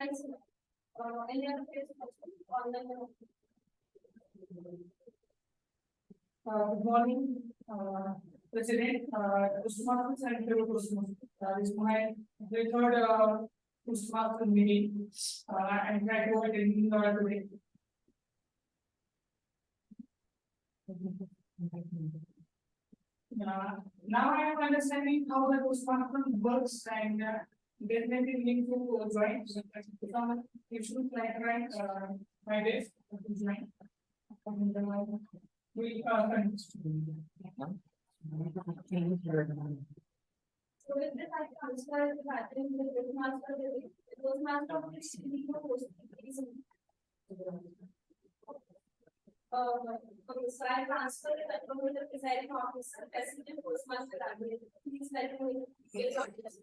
Any other question? Online. Good morning, President. Toastmasters and fellow Toastmasters. This is my third Toastmaster meeting. And try to attend today. Now I am understanding how the Toastmaster works and definitely need to join. You should like write my days to join. We continue. So with this, I transfer the pattern to the Toastmaster. Toastmaster okay, so I transfer the control to the presiding officer, President Toastmaster. Please let me get on this.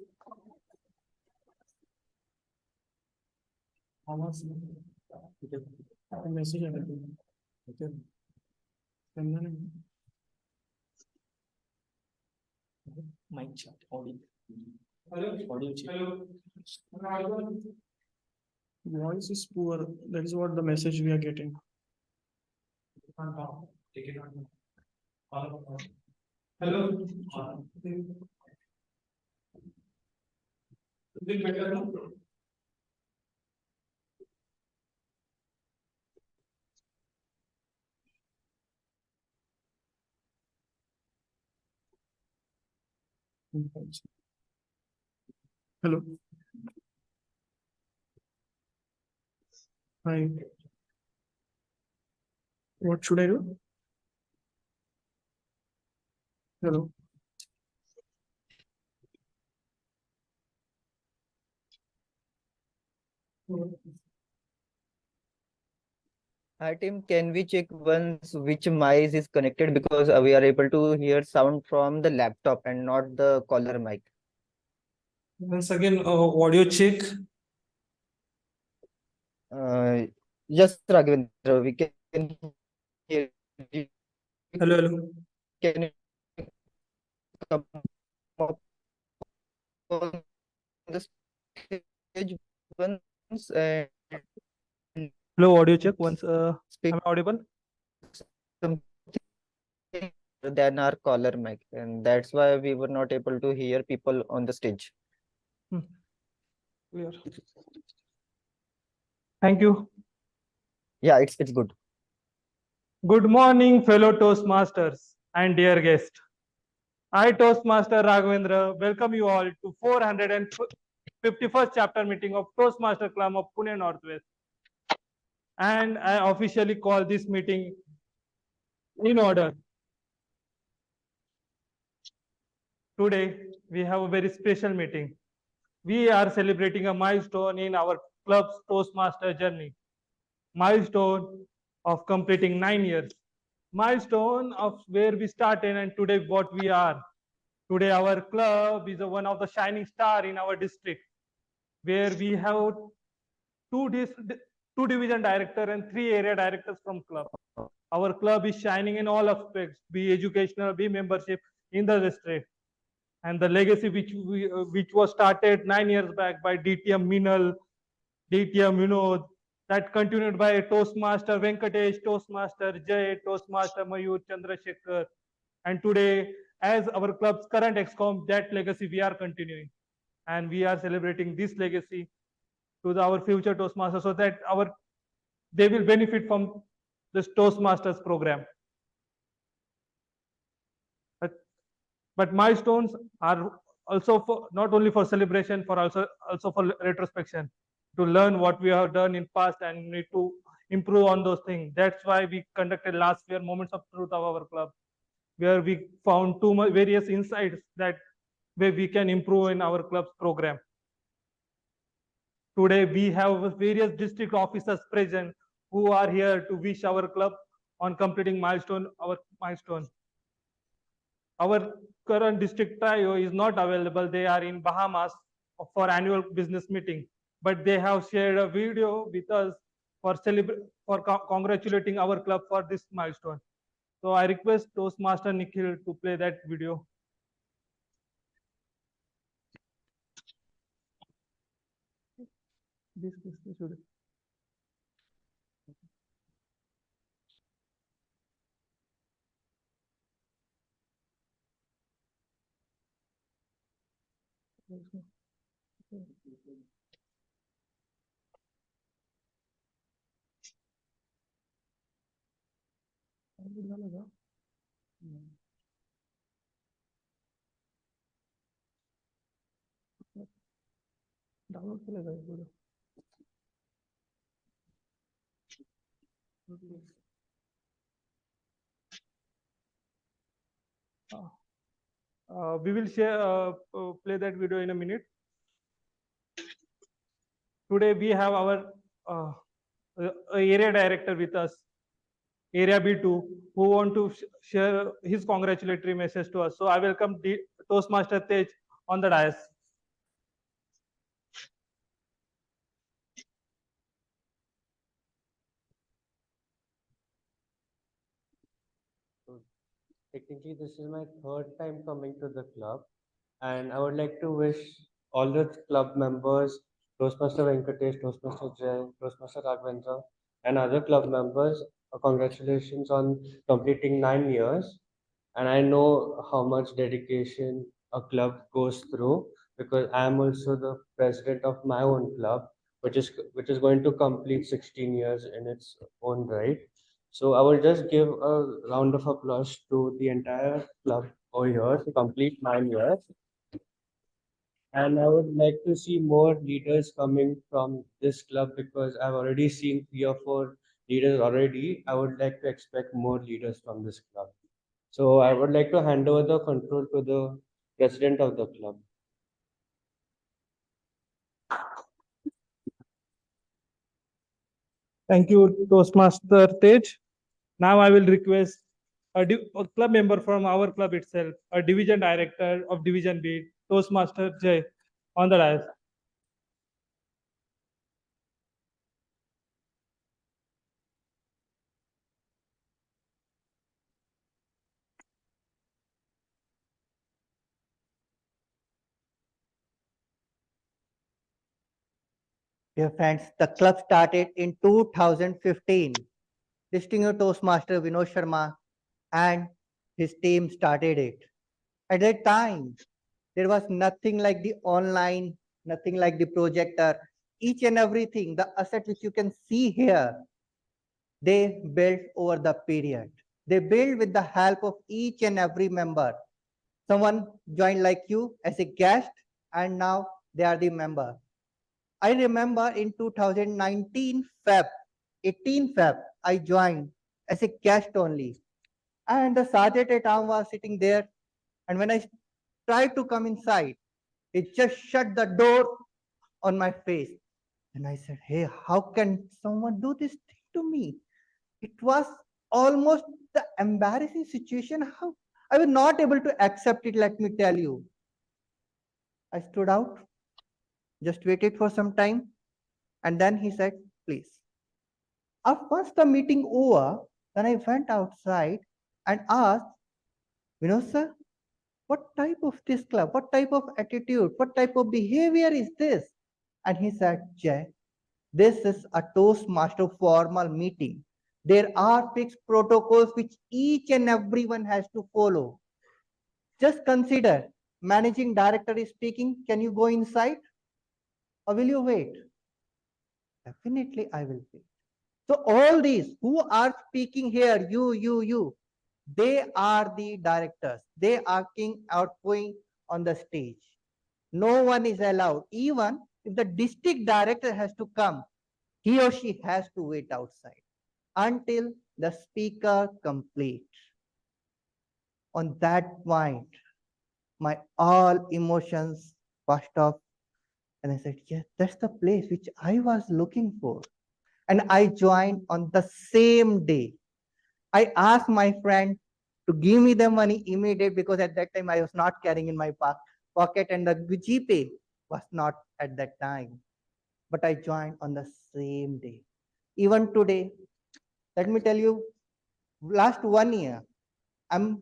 Mic chat, audio. Hello. Audio chat. Hello. Voice is poor. That is what the message we are getting. Take it on. Hello. Is it better now? Hello. Hi. What should I do? Hello. Hi team, can we check once which mic is connected, because we are able to hear sound from the laptop and not the caller mic. Once again, audio check. Yes, Raghvendra, we can hear you. Hello, hello. Can you come up on the stage once and Hello, audio check once. speak Am I audible? something than our caller mic, and that's why we were not able to hear people on the stage. Clear. Thank you. Yeah, it's good. Good morning, fellow Toastmasters and dear guest. I, Toastmaster Raghvendra, welcome you all to 451st chapter meeting of Toastmaster Club of Pune Northwest. And I officially call this meeting in order. Today, we have a very special meeting. We are celebrating a milestone in our club's Toastmaster journey. Milestone of completing 9 years. Milestone of where we started and today what we are. Today our club is one of the shining star in our district, where we have two division director and 3 area directors from club. Our club is shining in all aspects, be educational, be membership in the district. And the legacy which was started 9 years back by DTM Minal, DTM Vinod, that continued by Toastmaster Venkatesh, Toastmaster Jay, Toastmaster Mayur Chandrasekhar. And today, as our club's current EXCOM, that legacy we are continuing. And we are celebrating this legacy to our future Toastmasters so that they will benefit from this Toastmasters program. But milestones are also for not only for celebration, for also for retrospection, to learn what we have done in past and need to improve on those things. That's why we conducted last year Moments of Truth of our club, where we found various insights that where we can improve in our club's program. Today we have various district officers present who are here to wish our club on completing our milestone. Our current district trio is not available. They are in Bahamas for annual business meeting, but they have shared a video with us for congratulating our club for this milestone. So I request Toastmaster Nikhil to play that video. this video. Download केलं का हे video? We will share play that video in a minute. Today we have our area director with us, area B2, who want to share his congratulatory message to us. So I welcome the Toastmaster Tej on the dais. Technically, this is my third time coming to the club, and I would like to wish all the club members, Toastmaster Venkatesh, Toastmaster Jay, Toastmaster Raghvendra, and other club members, congratulations on completing 9 years. And I know how much dedication a club goes through because I am also the president of my own club, which is going to complete 16 years in its own right. So I will just give a round of applause to the entire club over here to complete 9 years. And I would like to see more leaders coming from this club because I've already seen 3 or 4 leaders already. I would like to expect more leaders from this club. So I would like to hand over the control to the president of the club. Thank you, Toastmaster Tej. Now I will request a club member from our club itself, a division director of Division B, Toastmaster Jay, on the dais. Dear friends, the club started in 2015. Distinguished Toastmaster Vinod Sharma and his team started it. At that time, there was nothing like the online, nothing like the projector. Each and everything, the asset which you can see here, they built over the period. They built with the help of each and every member. Someone joined like you as a guest, and now they are the member. I remember in 2019 Feb, 18 Feb, I joined as a guest only. And the sergeant at arm was sitting there. And when I tried to come inside, it just shut the door on my face. And I said, hey, how can someone do this thing to me? It was almost the embarrassing situation. How I was not able to accept it, let me tell you. I stood out, just waited for some time, and then he said, please. Once the meeting over, then I went outside and asked, sir, what type of this club, what type of attitude, what type of behavior is this? And he said, Jay, this is a Toastmaster formal meeting. There are fixed protocols which each and everyone has to follow. Just consider, managing director is speaking, can you go inside? Or will you wait? Definitely I will wait. So all these who are speaking here, you, they are the directors. They are outgoing on the stage. No one is allowed. Even if the district director has to come, he or she has to wait outside until the speaker completes. On that point, my all emotions washed off. And I said, yes, that's the place which I was looking for. And I joined on the same day. I asked my friend to give me the money immediate because at that time I was not carrying in my pocket and the GPay was not at that time. But I joined on the same day. Even today, let me tell you, last 1 year, I'm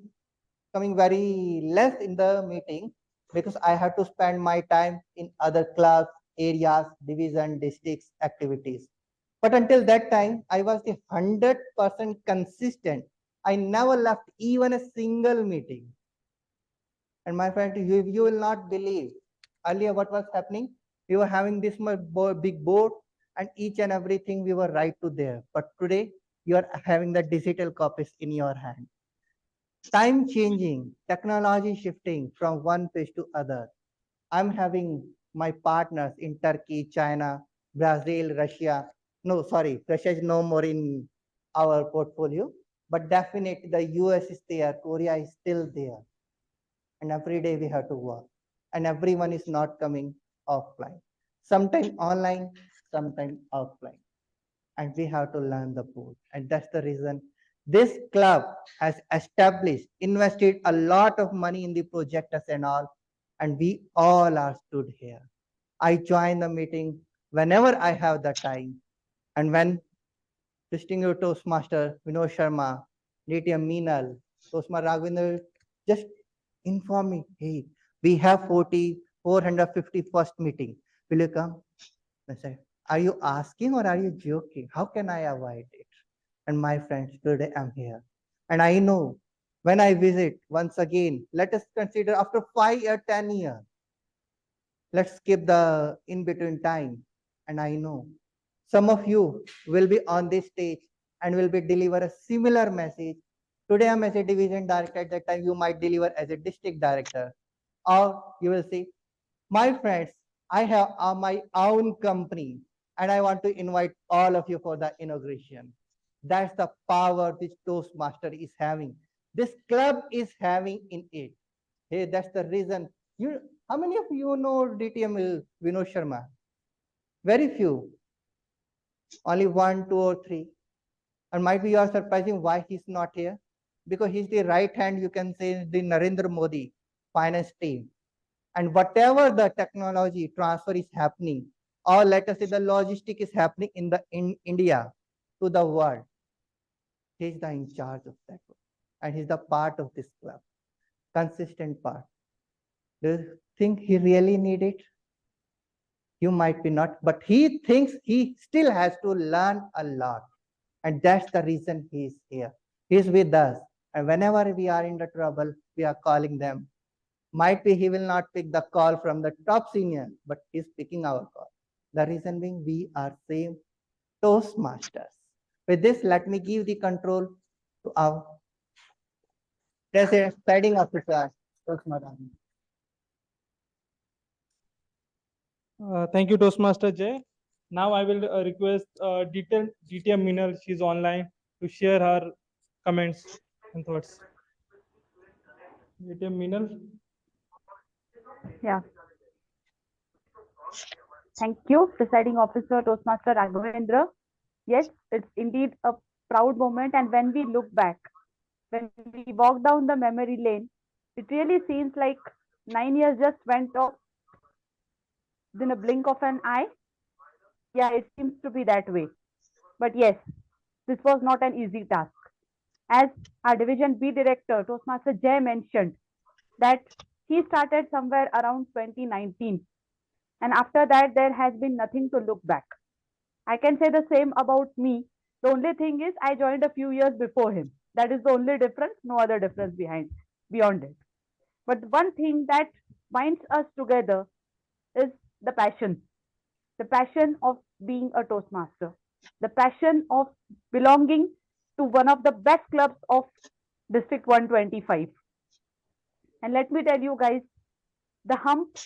coming very less in the meeting because I have to spend my time in other clubs, areas, division, districts, activities. But until that time, I was the 100% consistent. I never left even a single meeting. And my friend, you will not believe, earlier what was happening? We were having this much big board and each and everything we were right to there. But today, you are having the digital copies in your hand. Time changing, technology shifting from one page to other. I'm having my partners in Turkey, China, Brazil, Russia. No, sorry, Russia is no more in our portfolio, but definitely the US is there, Korea is still there. And every day we have to work. And everyone is not coming offline. Sometimes online, sometimes offline. And we have to learn the both. And that's the reason this club has established, invested a lot of money in the projectors and all, and we all are stood here. I join the meeting whenever I have the time. And when distinguished Toastmaster Vinod Sharma, DTM Meenal, Toastmaster Raghvendra just inform me, hey, we have 450 first meeting. Will you come? I said, are you asking or are you joking? How can I avoid it? And my friends, today I'm here. And I know when I visit once again, let us consider after 5 or 10 years, let's skip the in-between time. And I know some of you will be on this stage and will be deliver a similar message. Today I'm as a division director, at that time you might deliver as a district director. Or you will say, my friends, I have my own company and I want to invite all of you for the inauguration. That's the power which Toastmaster is having. This club is having in it. Hey, that's the reason. How many of you know DTM Vinod Sharma? Very few. Only 1, 2, or 3. And might be you are surprising why he's not here. Because he's the right hand, you can say, the Narendra Modi finance team. And whatever the technology transfer is happening, or let us say the logistic is happening in India to the world, he's the in charge of that. And he's the part of this club, consistent part. Do you think he really need it? You might be not, but he thinks he still has to learn a lot. And that's the reason he is here. He's with us. And whenever we are in the trouble, we are calling them. Might be he will not pick the call from the top senior, but he's picking our call. The reason being we are same Toastmasters. With this, let me give the control to our presiding officer, Toastmaster. Thank you, Toastmaster Jay. Now I will request DTM Meenal, she's online, to share her comments and thoughts. DTM Meenal. Yeah. Thank you, Presiding Officer Toastmaster Raghvendra. Yes, it's indeed a proud moment. And when we look back, when we walk down the memory lane, it really seems like 9 years just went off in a blink of an eye. Yeah, it seems to be that way. But yes, this was not an easy task. As our Division B Director, Toastmaster Jay, mentioned, that he started somewhere around 2019. And after that, there has been nothing to look back. I can say the same about me. The only thing is I joined a few years before him. That is the only difference, no other difference beyond it. But one thing that binds us together is the passion of being a Toastmaster, the passion of belonging to one of the best clubs of District 125. And let me tell you guys, the hump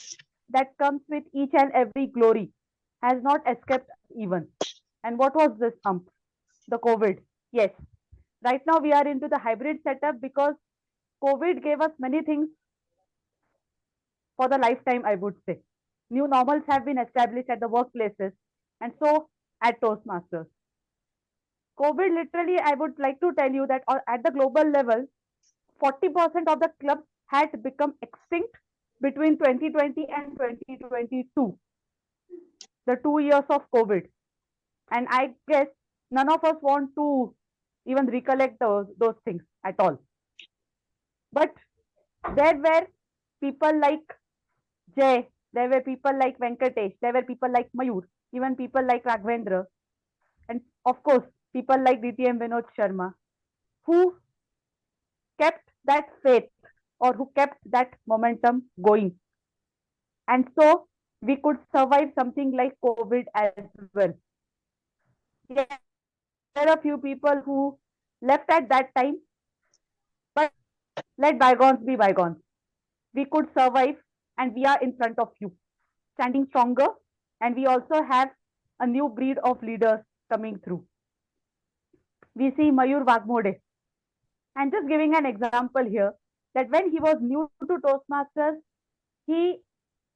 that comes with each and every glory has not escaped even. And what was this hump? The COVID. Yes. Right now we are into the hybrid setup because COVID gave us many things for the lifetime, I would say. New normals have been established at the workplaces and so at Toastmasters. COVID literally, I would like to tell you that at the global level, 40% of the clubs had become extinct between 2020 and 2022, the 2 years of COVID. And I guess none of us want to even recollect those things at all. But there were people like Jay, There were people like Venkatesh, there were people like Mayur, even people like Raghvendra, and of course, people like DTM Vinod Sharma, who kept that faith or who kept that momentum going. And so we could survive something like COVID as well. Yes, there are a few people who left at that time, but let bygones be bygones. We could survive, and we are in front of you, standing stronger, and we also have a new breed of leaders coming through. We see Mayur Vaghmode. And just giving an example here, that when he was new to Toastmasters, he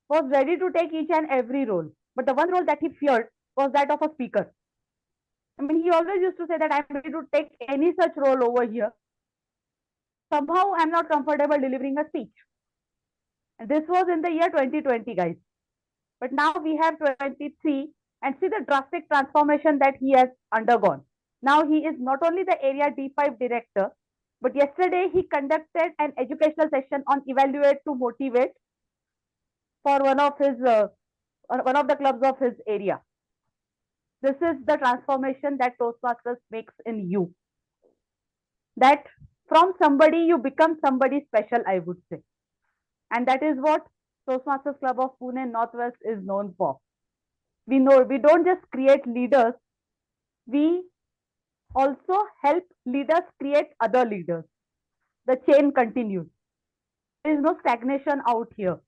was ready to take each and every role. But the one role that he feared was that of a speaker. I mean, he always used to say that I'm ready to take any such role over here. Somehow I'm not comfortable delivering a speech. And this was in the year 2020, guys. But now we have 23, and see the drastic transformation that he has undergone. Now he is not only the area D5 director, but yesterday he conducted an educational session on evaluate to motivate for one of the clubs of his area. This is the transformation that Toastmasters makes in you. That from somebody you become somebody special, I would say. And that is what Toastmasters Club of Pune Northwest is known for. We know we don't just create leaders, we also help leaders create other leaders. The chain continues. There is no stagnation out here.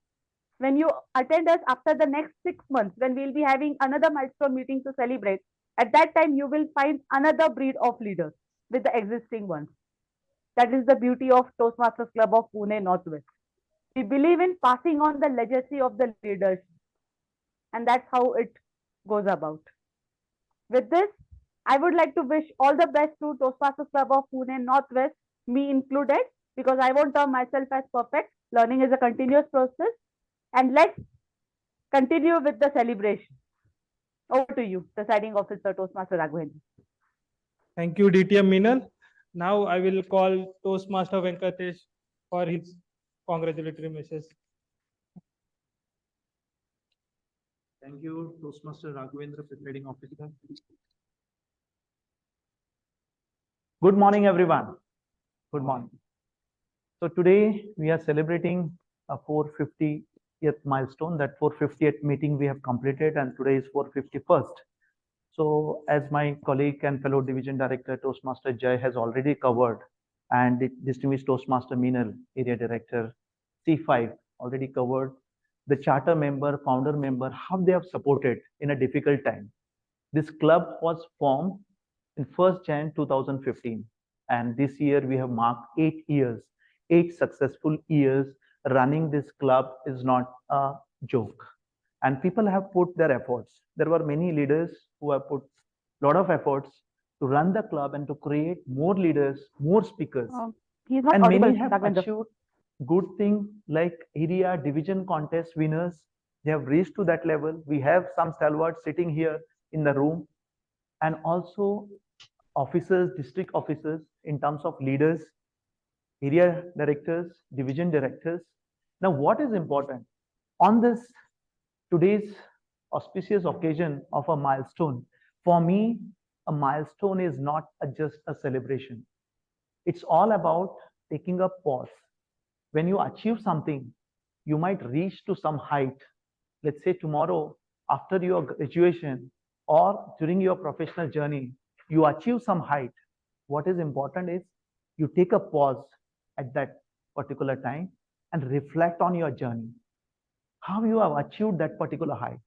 When you attend us after the next 6 months, when we'll be having another milestone meeting to celebrate, at that time you will find another breed of leaders with the existing ones. That is the beauty of Toastmasters Club of Pune Northwest. We believe in passing on the legacy of the leaders, and that's how it goes about. With this, I would like to wish all the best to Toastmasters Club of Pune Northwest, me included, because I won't term myself as perfect. Learning is a continuous process. And let's continue with the celebration. Over to you, presiding officer, Toastmaster Raghvendra. Thank you, DTM Meenal. Now I will call Toastmaster Venkatesh for his congratulatory message. Thank you, Toastmaster Raghvendra, presiding officer. Good morning, everyone. Good morning. So today we are celebrating a 450th milestone. That 450th meeting we have completed, and today is 451st. So as my colleague and fellow division director Toastmaster Jai has already covered, and the distinguished Toastmaster Meenal, area director C5, already covered, the charter member, founder member, how they have supported in a difficult time. This club was formed in 1st Jan 2015, and this year we have marked 8 years, 8 successful years. Running this club is not a joke, and people have put their efforts. There were many leaders who have put a lot of efforts to run the club and to create more leaders, more speakers. And many have achieved good things like area division contest winners. They have reached to that level. We have some stalwarts sitting here in the room, and also officers, district officers in terms of leaders, area directors, division directors. Now, what is important on this today's auspicious occasion of a milestone? For me, a milestone is not just a celebration. It's all about taking a pause. When you achieve something, you might reach to some height. Let's say tomorrow, after your graduation or during your professional journey, you achieve some height. What is important is you take a pause at that particular time and reflect on your journey. How you have achieved that particular height.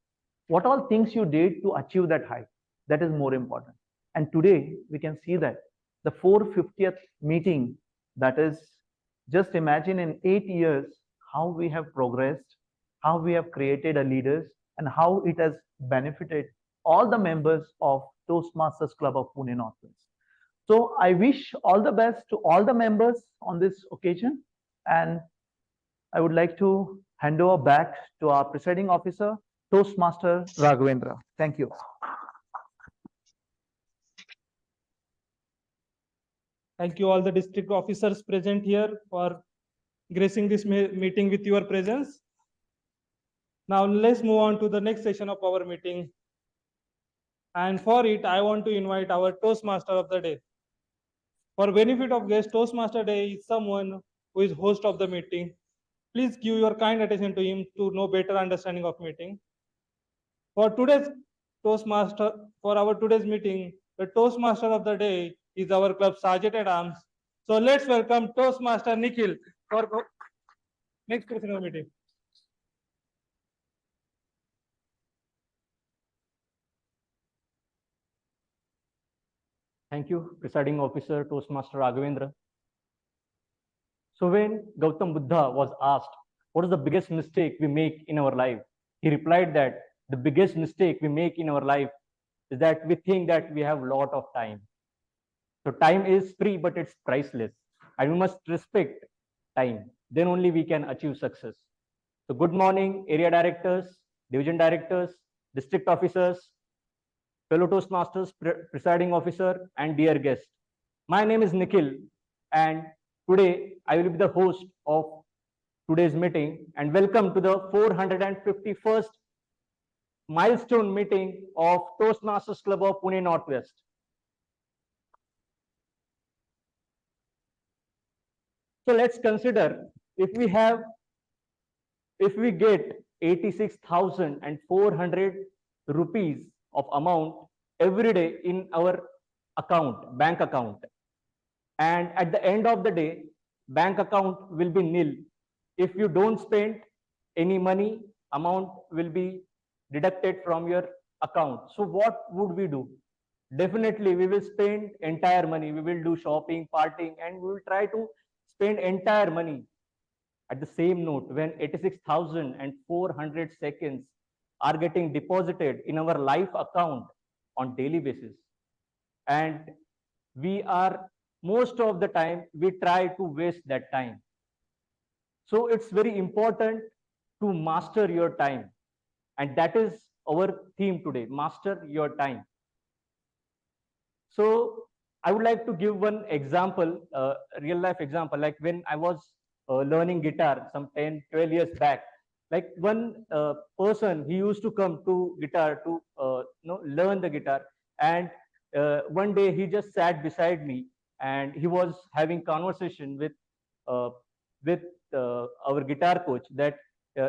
What all things you did to achieve that height. That is more important. And today we can see that the 450th meeting, that is, just imagine in 8 years how we have progressed, how we have created a leaders, and how it has benefited all the members of Toastmasters Club of Pune Northwest. So I wish all the best to all the members on this occasion, and I would like to hand over back to our presiding officer, Toastmaster Raghvendra. Thank you. Thank you all the district officers present here for gracing this meeting with your presence. Now let's move on to the next session of our meeting. And for it, I want to invite our Toastmaster of the day. For benefit of guests, Toastmaster Day is someone who is host of the meeting. Please give your kind attention to him to know better understanding of meeting. For today's Toastmaster, for our today's meeting, the Toastmaster of the day is our club Sergeant at Arms. So let's welcome Toastmaster Nikhil for next person of meeting. Thank you, Presiding Officer, Toastmaster Raghvendra. So when Gautam Buddha was asked, what is the biggest mistake we make in our life? He replied that the biggest mistake we make in our life is that we think that we have a lot of time. So time is free, but it's priceless. And we must respect time. Then only we can achieve success. So good morning, area directors, division directors, district officers, fellow Toastmasters, presiding officer, and dear guests. My name is Nikhil, and today I will be the host of today's meeting. And welcome to the 451st milestone meeting of Toastmasters Club of Pune Northwest. So let's consider if we get 86,400 rupees of amount every day in our account, bank account. And at the end of the day, bank account will be nil. If you don't spend any money, amount will be deducted from your account. So what would we do? Definitely, we will spend entire money. We will do shopping, partying, and we will try to spend entire money. At the same note, when 86,400 seconds are getting deposited in our life account on daily basis, and we are most of the time we try to waste that time. So it's very important to master your time, and that is our theme today, master your time. So I would like to give one example, real life example, like when I was learning guitar some 10, 12 years back. Like one person, he used to come to guitar to learn the guitar, and one day he just sat beside me, and he was having conversation with our guitar coach. That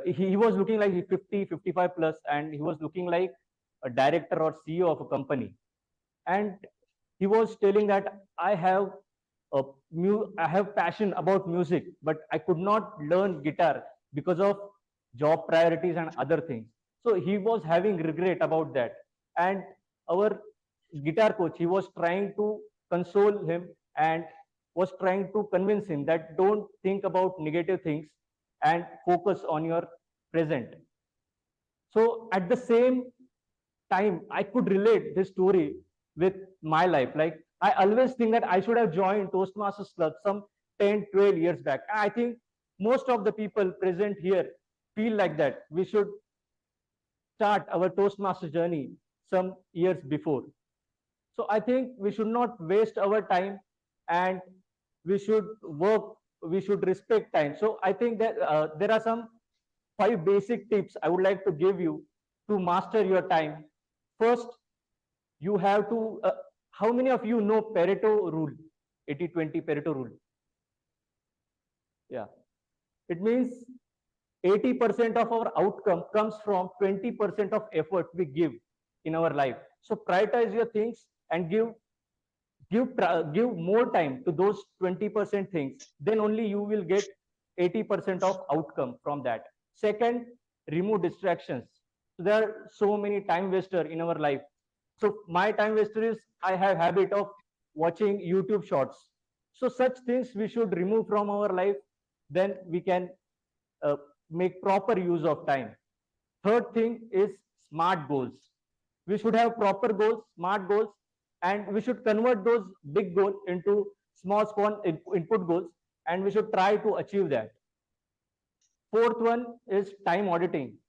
he was looking like 50, 55 plus, and he was looking like a director or CEO of a company, and he was telling that I have passion about music, but I could not learn guitar because of job priorities and other things. So he was having regret about that. And our guitar coach, he was trying to console him and was trying to convince him that don't think about negative things and focus on your present. So at the same time, I could relate this story with my life. Like I always think that I should have joined Toastmasters Club some 10, 12 years back. I think most of the people present here feel like that. We should start our Toastmasters journey some years before. So I think we should not waste our time, and we should work, we should respect time. So I think that there are some 5 basic tips I would like to give you to master your time. First, you have to, how many of you know Pareto rule, 80-20 Pareto rule? Yeah, it means 80% of our outcome comes from 20% of effort we give in our life. So prioritize your things and give more time to those 20% things. Then only you will get 80% of outcome from that. Second, remove distractions. So there are so many time wasters in our life. So my time waster is I have habit of watching YouTube shorts. So such things we should remove from our life. Then we can make proper use of time. Third thing is smart goals. We should have proper goals, smart goals, and we should convert those big goals into small input goals, and we should try to achieve that. Fourth one is time auditing.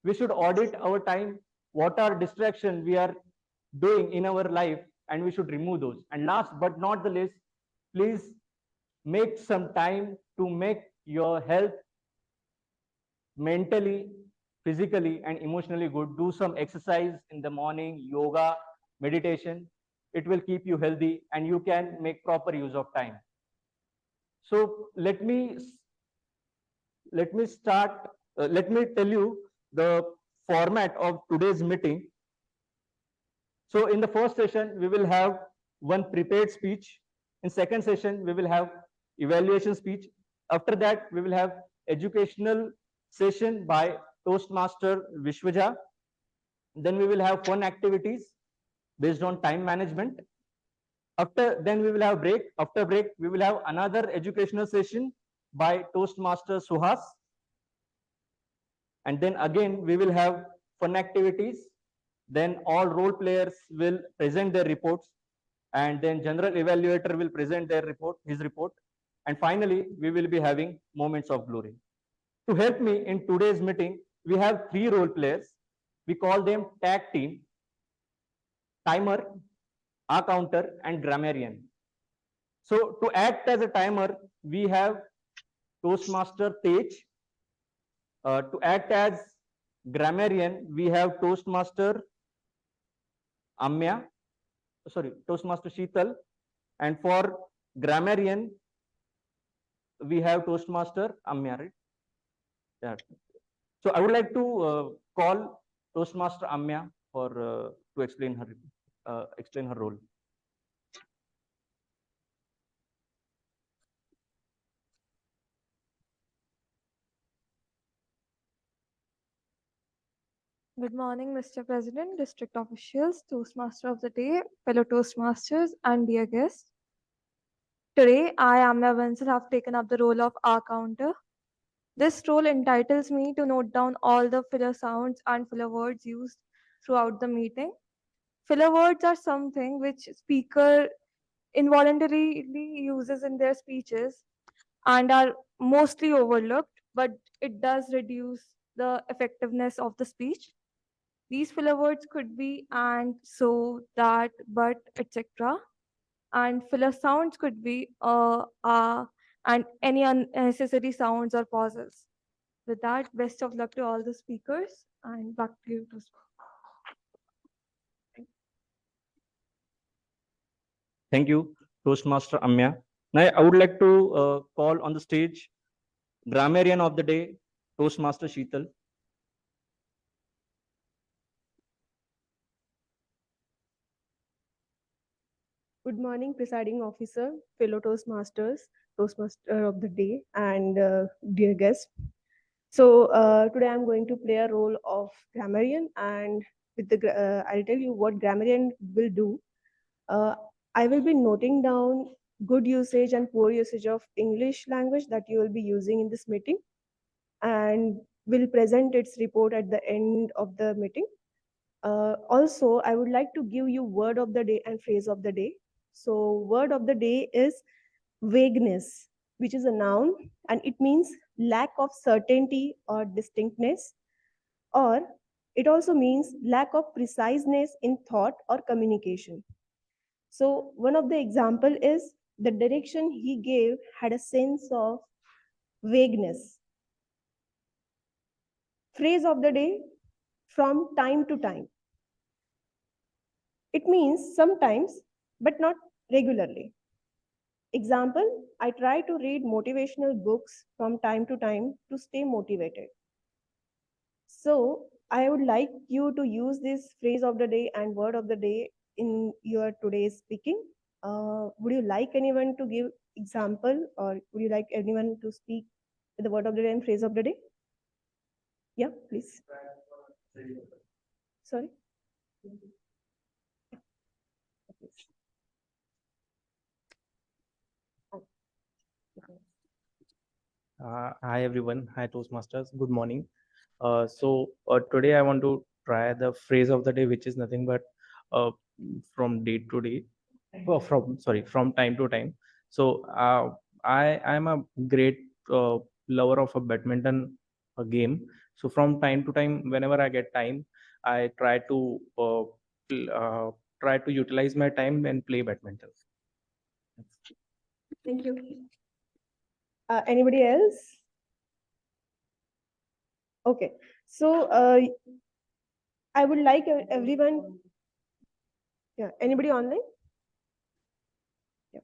We should audit our time, what are distractions we are doing in our life, and we should remove those. And last but not the least, please make some time to make your health mentally physically and emotionally good. Do some exercise in the morning, yoga, meditation. It will keep you healthy and you can make proper use of time. So let me start. Let me tell you the format of today's meeting. So in the first session, we will have one prepared speech. In second session, we will have evaluation speech. After that, we will have educational session by Toastmaster Vishwaja. Then we will have fun activities based on time management. Then we will have break. After break, we will have another educational session by Toastmaster Suhas. And then again, we will have fun activities. Then all role players will present their reports. And then general evaluator will present his report. And finally, we will be having moments of glory. To help me in today's meeting, we have 3 role players. We call them tag team, timer, counter, and grammarian. So to act as a timer, we have Toastmaster Tej. To act as grammarian, we have Toastmaster Toastmaster Sheetal. And for grammarian, we have Toastmaster Amya, right? Yeah. So I would like to call Toastmaster Amya for to explain her role. Good morning, Mr. President, district officials, Toastmaster of the day, fellow Toastmasters, and dear guests. Today, I, Amna Bansal, have taken up the role of R counter. This role entitles me to note down all the filler sounds and filler words used throughout the meeting. Filler words are something which speaker involuntarily uses in their speeches and are mostly overlooked, but it does reduce the effectiveness of the speech. These filler words could be and, so, that, but, etc. And filler sounds could be and any unnecessary sounds or pauses. With that, best of luck to all the speakers, and back to you. Thank you, Toastmaster Amya. Now, I would like to call on the stage grammarian of the day, Toastmaster Sheetal. Good morning, presiding officer, fellow Toastmasters, Toastmaster of the day, and dear guests. So today I'm going to play a role of grammarian, and with the I'll tell you what grammarian will do. I will be noting down good usage and poor usage of English language that you will be using in this meeting, and will present its report at the end of the meeting. Also, I would like to give you word of the day and phrase of the day. So word of the day is vagueness, which is a noun, and it means lack of certainty or distinctness, or it also means lack of preciseness in thought or communication. So one of the example is the direction he gave had a sense of vagueness. Phrase of the day, from time to time. It means sometimes, but not regularly. Example, I try to read motivational books from time to time to stay motivated. So I would like you to use this phrase of the day and word of the day in your today's speaking. Would you like anyone to give example, or would you like anyone to speak with the word of the day and phrase of the day? Yeah, please. Sorry. Hi everyone, hi Toastmasters, good morning. Today I want to try the phrase of the day, which is nothing but from day to day, from time to time. So I am a great lover of a badminton game. So from time to time, whenever I get time, I try to utilize my time and play badminton. Thank you. Anybody else? Okay, So I would like everyone. Yeah, anybody online? Yeah.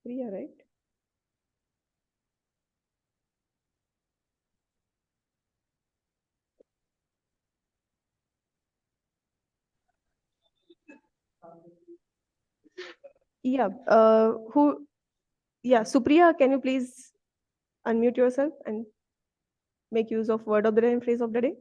Priya, right? Yeah. Who? Yeah, Supriya, can you please unmute yourself and make use of word of the day and phrase of the day?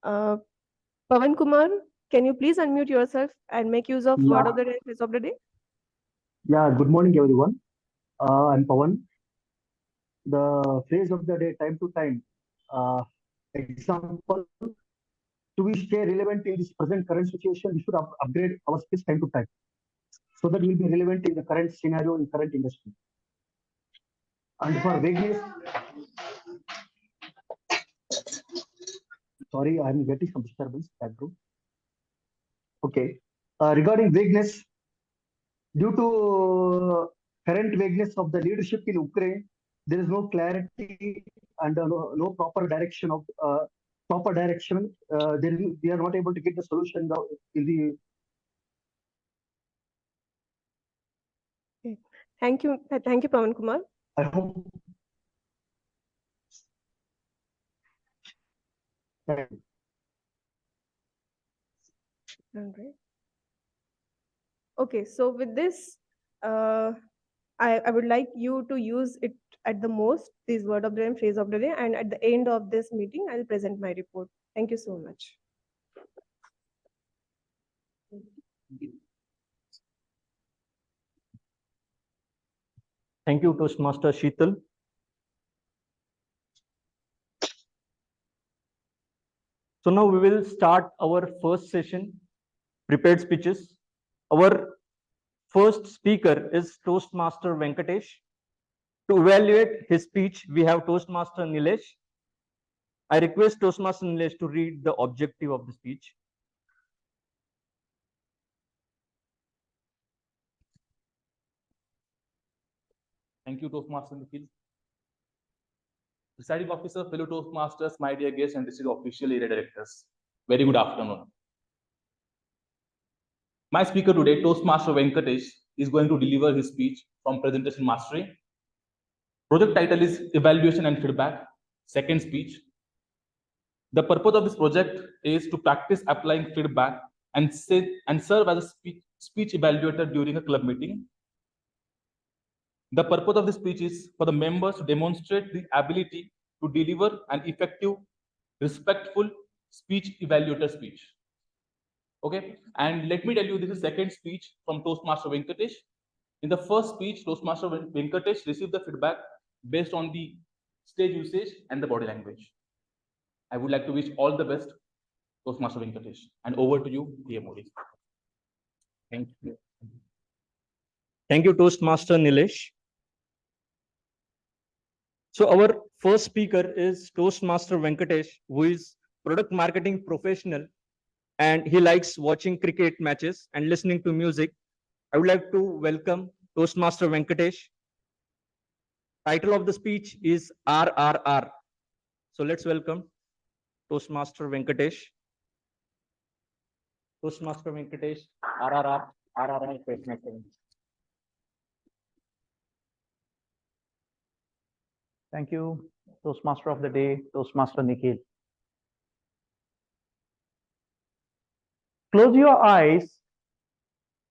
Uh, Pavan Kumar, can you please unmute yourself and make use of word Yeah, of the day and phrase of the day? yeah. Good morning, everyone. I'm Pawan. The phrase of the day, time to time. Example: to be stay relevant in this present current situation, we should upgrade our skills time to time, so that we will be relevant in the current scenario in current industry. And for vagueness, sorry, I'm getting some disturbance background. Okay. Regarding vagueness, due to current vagueness of the leadership in Ukraine, there is no clarity and no proper direction of proper direction. We are not able to get the solution in the. Okay. Thank you, Pavan Kumar. I hope. All right. Okay, so with this, I would like you to use it at the most, this word of the day and phrase of the day, and at the end of this meeting, I'll present my report. Thank you so much. Thank you, Toastmaster Sheetal. So now we will start our first session, prepared speeches. Our first speaker is Toastmaster Venkatesh. To evaluate his speech, we have Toastmaster Nilesh. I request Toastmaster Nilesh to read the objective of the speech. Thank you, Toastmaster Nikhil. Presiding officer, fellow Toastmasters, my dear guests, and district official area directors. Very good afternoon. My speaker today, Toastmaster Venkatesh, is going to deliver his speech from Presentation Mastery. Project title is Evaluation and Feedback. Second speech. The purpose of this project is to practice applying feedback and serve as a speech evaluator during a club meeting. The purpose of this speech is for the members to demonstrate the ability to deliver an effective, respectful speech evaluator speech. Okay, and let me tell you, this is second speech from Toastmaster Venkatesh. In the first speech, Toastmaster Venkatesh received the feedback based on the stage usage and the body language. I would like to wish all the best, Toastmaster Venkatesh, and over to you, dear Modi. Thank you. Thank you, Toastmaster Nilesh. So our first speaker is Toastmaster Venkatesh, who is product marketing professional, and he likes watching cricket matches and listening to music. I would like to welcome Toastmaster Venkatesh. Title of the speech is RRR. So let's welcome Toastmaster Venkatesh. Toastmaster Venkatesh, RRR, RRR. Thank you, Toastmaster of the day, Toastmaster Nikhil. Close your eyes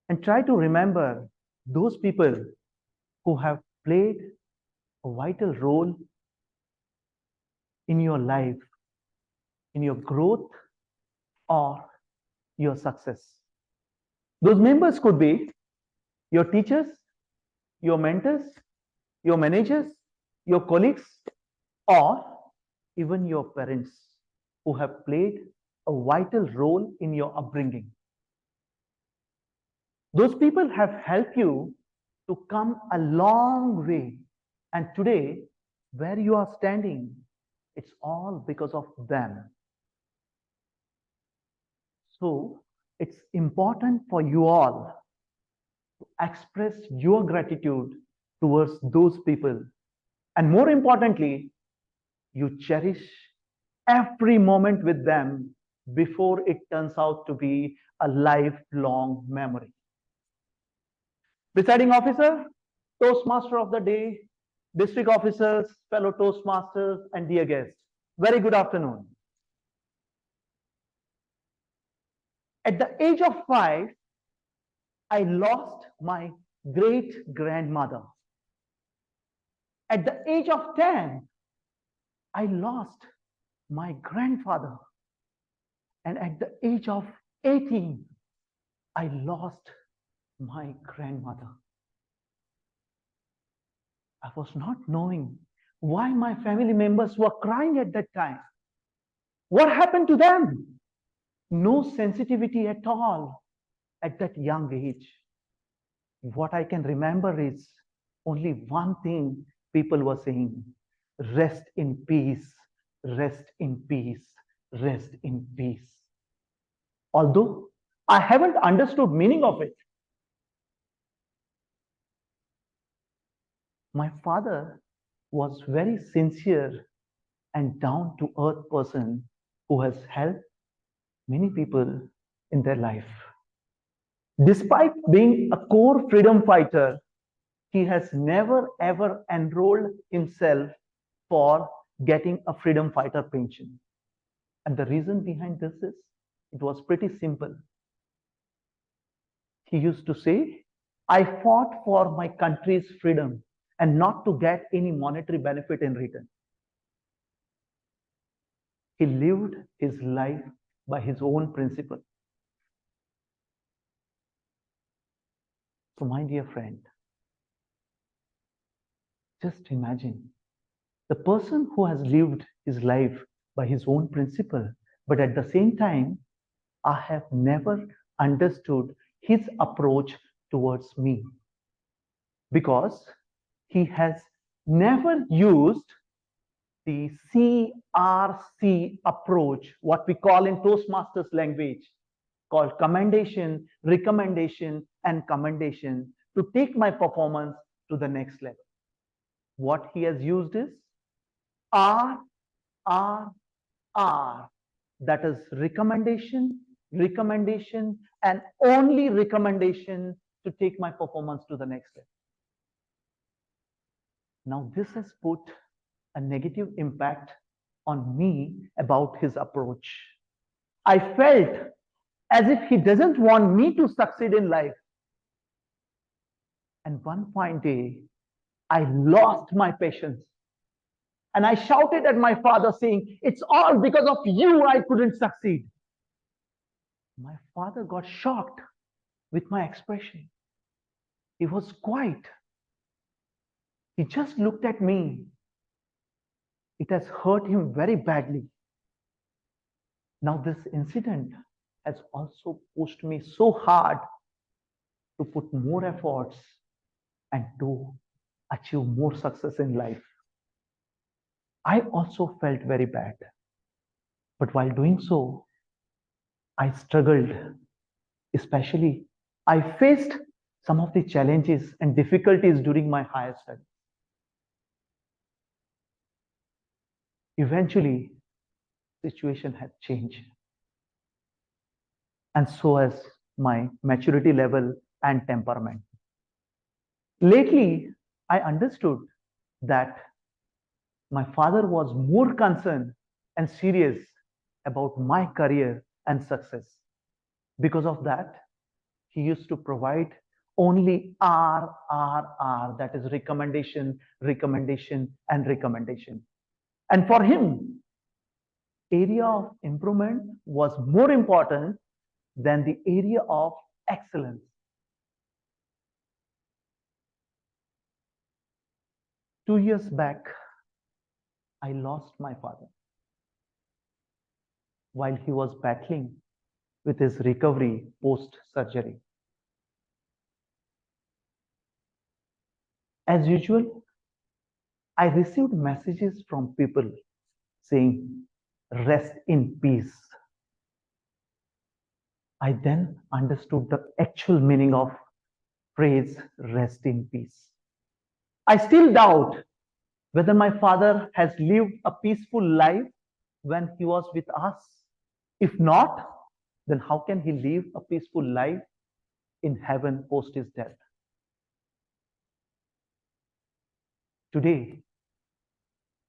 and try to remember those people who have played a vital role in your life, in your growth or your success. Those members could be your teachers, your mentors, your managers, your colleagues, or even your parents who have played a vital role in your upbringing. Those people have helped you to come a long way. And today, where you are standing, it's all because of them. So it's important for you all to express your gratitude towards those people. And more importantly, you cherish every moment with them before it turns out to be a lifelong memory. Presiding officer, Toastmaster of the day, district officers, fellow Toastmasters, and dear guests, very good afternoon. At the age of 5, I lost my great grandmother. At the age of 10, I lost my grandfather. And at the age of 18, I lost my grandmother. I was not knowing why my family members were crying at that time. What happened to them? No sensitivity at all at that young age. What I can remember is only one thing people were saying: rest in peace, rest in peace, rest in peace. Although I haven't understood meaning of it. My father was very sincere and down-to-earth person who has helped many people in their life. Despite being a core freedom fighter, he has never ever enrolled himself for getting a freedom fighter pension. And the reason behind this is, it was pretty simple. He used to say, I fought for my country's freedom and not to get any monetary benefit in return. He lived his life by his own principle. So my dear friend, just imagine the person who has lived his life by his own principle, but at the same time, I have never understood his approach towards me, because he has never used the CRC approach, what we call in Toastmasters language, called commendation, recommendation, and commendation, to take my performance to the next level. What he has used is R, R, R. That is recommendation, recommendation, and only recommendation to take my performance to the next level. Now, this has put a negative impact on me about his approach. I felt as if he doesn't want me to succeed in life. And one fine day, I lost my patience. And I shouted at my father saying, it's all because of you I couldn't succeed. My father got shocked with my expression. He was quiet. He just looked at me. It has hurt him very badly. Now this incident has also pushed me so hard to put more efforts and to achieve more success in life. I also felt very bad. But while doing so, I struggled. Especially, I faced some of the challenges and difficulties during my higher studies. Eventually, situation had changed. And so has my maturity level and temperament. Lately, I understood that my father was more concerned and serious about my career and success. Because of that, he used to provide only RRR, that is recommendation, recommendation, and recommendation. And for him, area of improvement was more important than the area of excellence. Two years back, I lost my father while he was battling with his recovery post-surgery. As usual, I received messages from people saying, rest in peace. I then understood the actual meaning of phrase rest in peace. I still doubt whether my father has lived a peaceful life when he was with us. If not, then how can he live a peaceful life in heaven post his death? Today,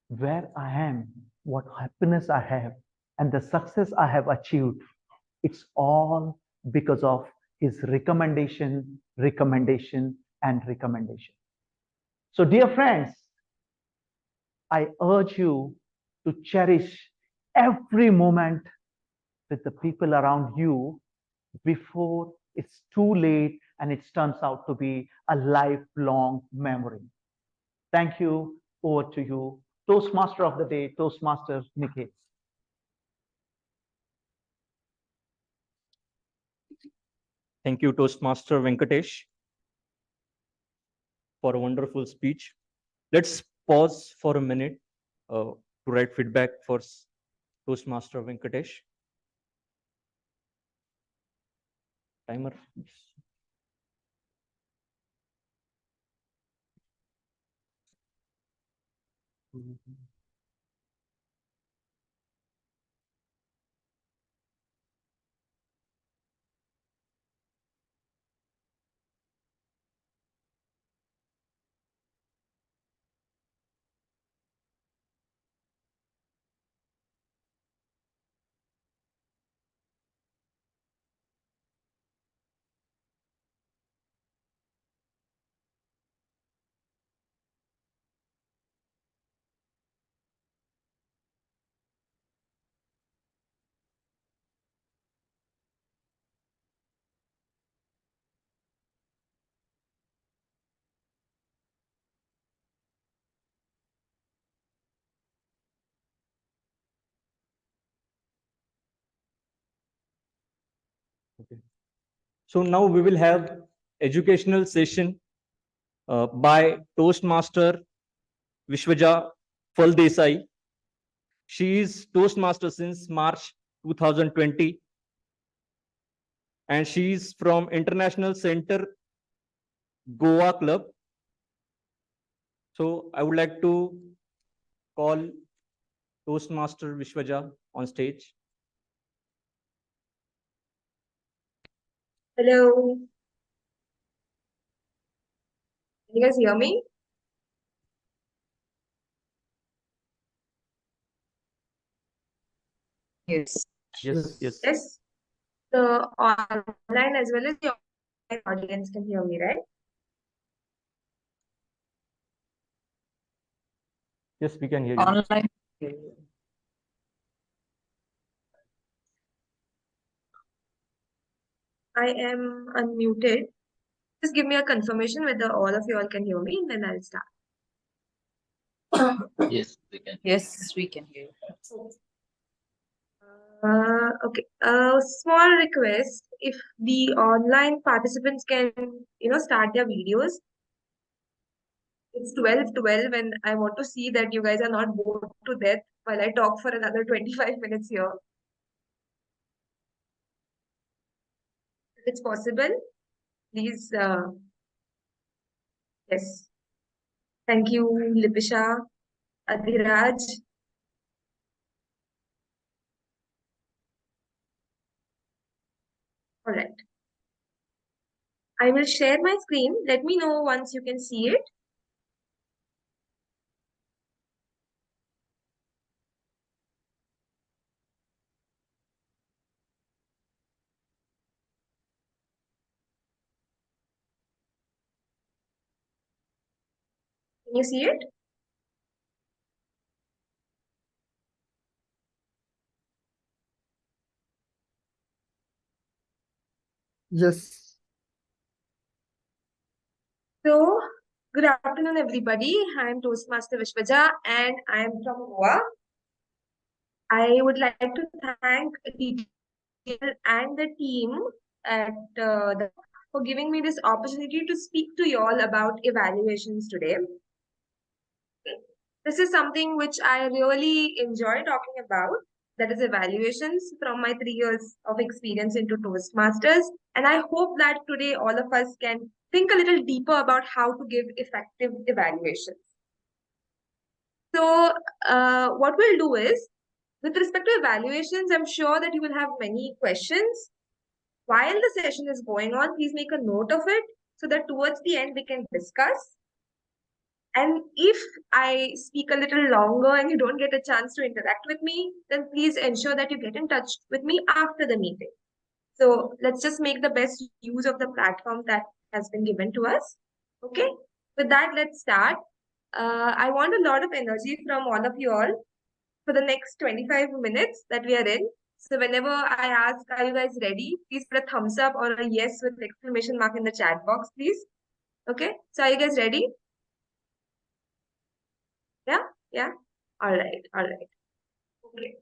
where I am, what happiness I have, and the success I have achieved, it's all because of his recommendation, recommendation, and recommendation. So, dear friends, I urge you to cherish every moment with the people around you before it's too late and it turns out to be a lifelong memory. Thank you. Over to you. Toastmaster of the day, Toastmaster Nikhil. Thank you, Toastmaster Venkatesh, for a wonderful speech. Let's pause for a minute to write feedback for Toastmaster Venkatesh. Timer. Okay. So now we will have educational session by Toastmaster Vishwaja Faldesai. She is Toastmaster since March 2020, and she is from International Center Goa Club. So I would like to call Toastmaster Vishwaja on stage. Hello. Can you guys hear me? Yes. Yes. Yes. Yes. The online as well as the offline audience can hear me, right? Yes, we can hear you. Online. I am unmuted. Just give me a confirmation whether all of you all can hear me, and then I'll start. Yes, we can. Yes, we can hear you. Okay. Small request. If the online participants can, start their videos. It's 12:12, and I want to see that you guys are not bored to death while I talk for another 25 minutes here. If it's possible, please. Yes. Thank you, Lipisha, Adhiraj. All right. I will share my screen. Let me know once you can see it. Can you see it? Yes. So, good afternoon, everybody. I'm Toastmaster Vishwaja, and I'm from Goa. I would like to thank the teacher and the team at the for giving me this opportunity to speak to you all about evaluations today. This is something which I really enjoy talking about, that is evaluations from my 3 years of experience into Toastmasters. And I hope that today all of us can think a little deeper about how to give effective evaluations. So what we'll do is, with respect to evaluations, I'm sure that you will have many questions. While the session is going on, please make a note of it so that towards the end we can discuss. And if I speak a little longer and you don't get a chance to interact with me, then please ensure that you get in touch with me after the meeting. So let's just make the best use of the platform that has been given to us. Okay, with that, let's start. I want a lot of energy from all of you all for the next 25 minutes that we are in. So whenever I ask, are you guys ready? Please put a thumbs up or a yes with exclamation mark in the chat box, please. Okay, so are you guys ready? Yeah. All right. Okay.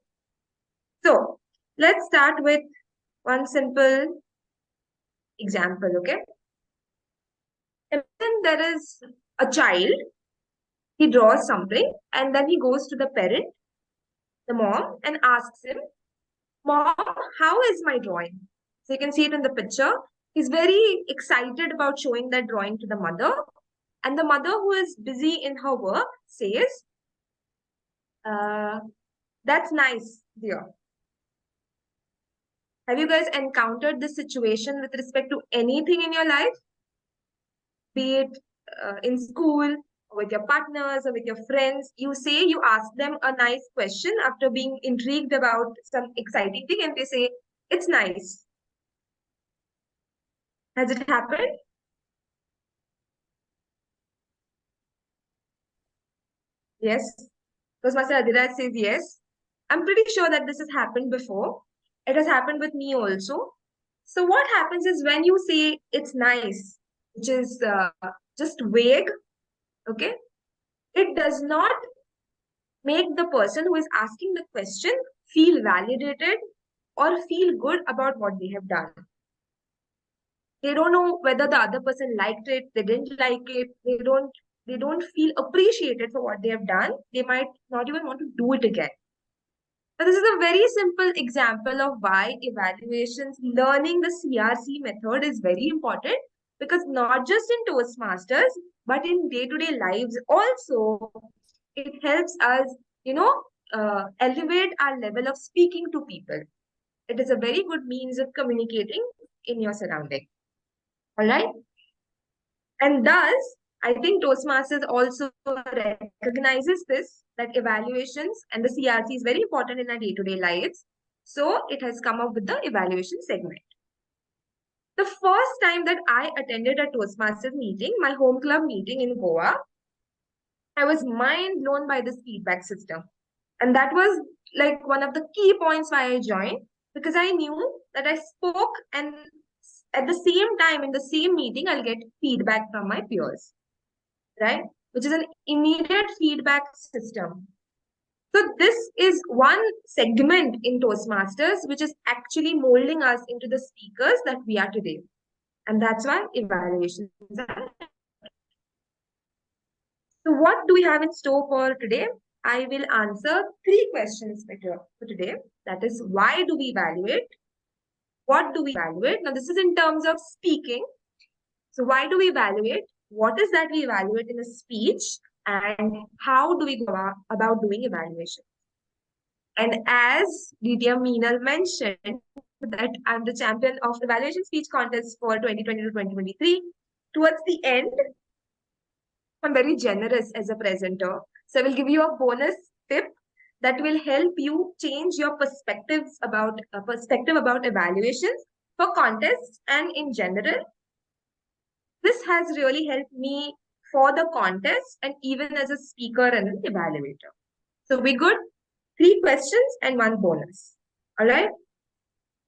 So let's start with one simple example. Okay. Imagine there is a child. He draws something and then he goes to the parent, the mom, and asks him, "Mom, how is my drawing?" So you can see it in the picture. He's very excited about showing that drawing to the mother. And the mother, who is busy in her work, says, "That's nice, dear." Have you guys encountered this situation with respect to anything in your life? Be it in school, or with your partners, or with your friends. You ask them a nice question after being intrigued about some exciting thing, and they say, "It's nice." Has it happened? Yes. Toastmaster Adhiraj says yes. I'm pretty sure that this has happened before. It has happened with me also. So what happens is, when you say "it's nice," which is just vague, okay, it does not make the person who is asking the question feel validated or feel good about what they have done. They don't know whether the other person liked it, they didn't like it, they don't feel appreciated for what they have done. They might not even want to do it again. Now, this is a very simple example of why evaluations, learning the CRC method is very important, because not just in Toastmasters, but in day-to-day lives also, it helps us, elevate our level of speaking to people. It is a very good means of communicating in your surrounding. All right. And thus, I think Toastmasters also recognizes this, that evaluations and the CRC is very important in our day-to-day lives. So it has come up with the evaluation segment. The first time that I attended a Toastmasters meeting, my home club meeting in Goa, I was mind blown by this feedback system. And that was like one of the key points why I joined, because I knew that I spoke, and at the same time, in the same meeting, I'll get feedback from my peers, right? Which is an immediate feedback system. So this is one segment in Toastmasters, which is actually molding us into the speakers that we are today. And that's why evaluations are. So what do we have in store for today? I will answer 3 questions for today. That is, why do we evaluate? What do we evaluate? Now, this is in terms of speaking. So why do we evaluate? What is that we evaluate in a speech? And how do we go about doing evaluation? And as DTM Meenal mentioned, that I'm the champion of evaluation speech contest for 2020 to 2023. Towards the end, I'm very generous as a presenter. So I will give you a bonus tip that will help you change your perspectives about evaluations for contests and in general. This has really helped me for the contest and even as a speaker and an evaluator. So we good? 3 questions and 1 bonus. All right.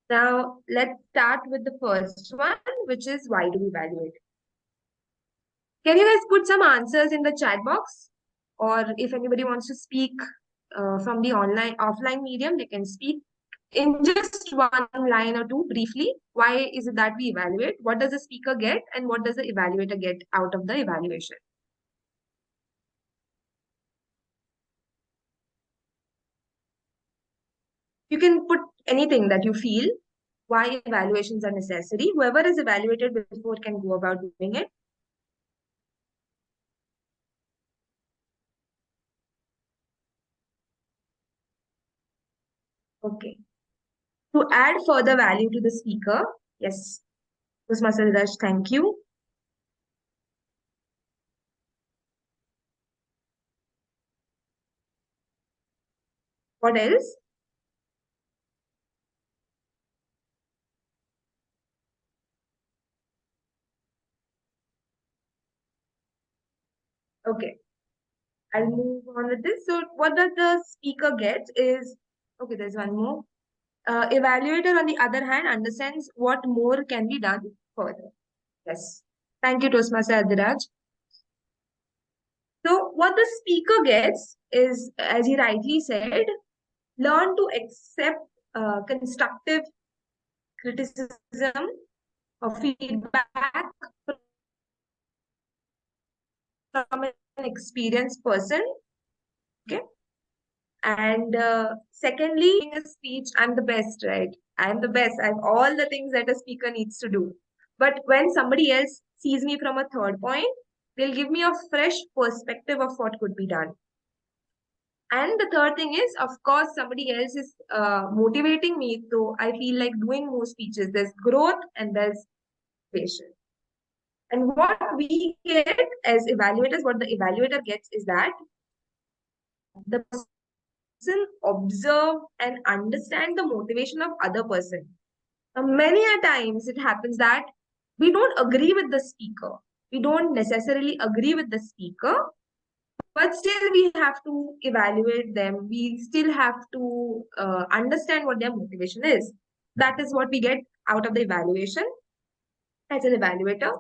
Now let's start with the first one, which is, why do we evaluate? Can you guys put some answers in the chat box? Or if anybody wants to speak from the offline medium, they can speak in just one line or two, briefly, why is it that we evaluate? What does the speaker get and what does the evaluator get out of the evaluation? You can put anything that you feel, why evaluations are necessary. Whoever is evaluated before can go about doing it. Okay. To add further value to the speaker, yes, Toastmaster Raj, thank you. What else? Okay, I'll move on with this. So what does the speaker get is, okay, there's one more. Evaluator, on the other hand, understands what more can be done further. Yes. Thank you, Toastmaster Adiraj. So what the speaker gets is, as he rightly said, learn to accept constructive criticism or feedback from an experienced person. Okay. And secondly, in a speech, I'm the best, right? I'm the best. I have all the things that a speaker needs to do. But when somebody else sees me from a third point, they'll give me a fresh perspective of what could be done. And the third thing is, of course, somebody else is motivating me. So I feel like doing more speeches. There's growth and there's patience. And what we get as evaluators, what the evaluator gets is that the person observe and understand the motivation of other person. Many a times it happens that we don't agree with the speaker. We don't necessarily agree with the speaker, but still we have to evaluate them. We still have to understand what their motivation is. That is what we get out of the evaluation as an evaluator.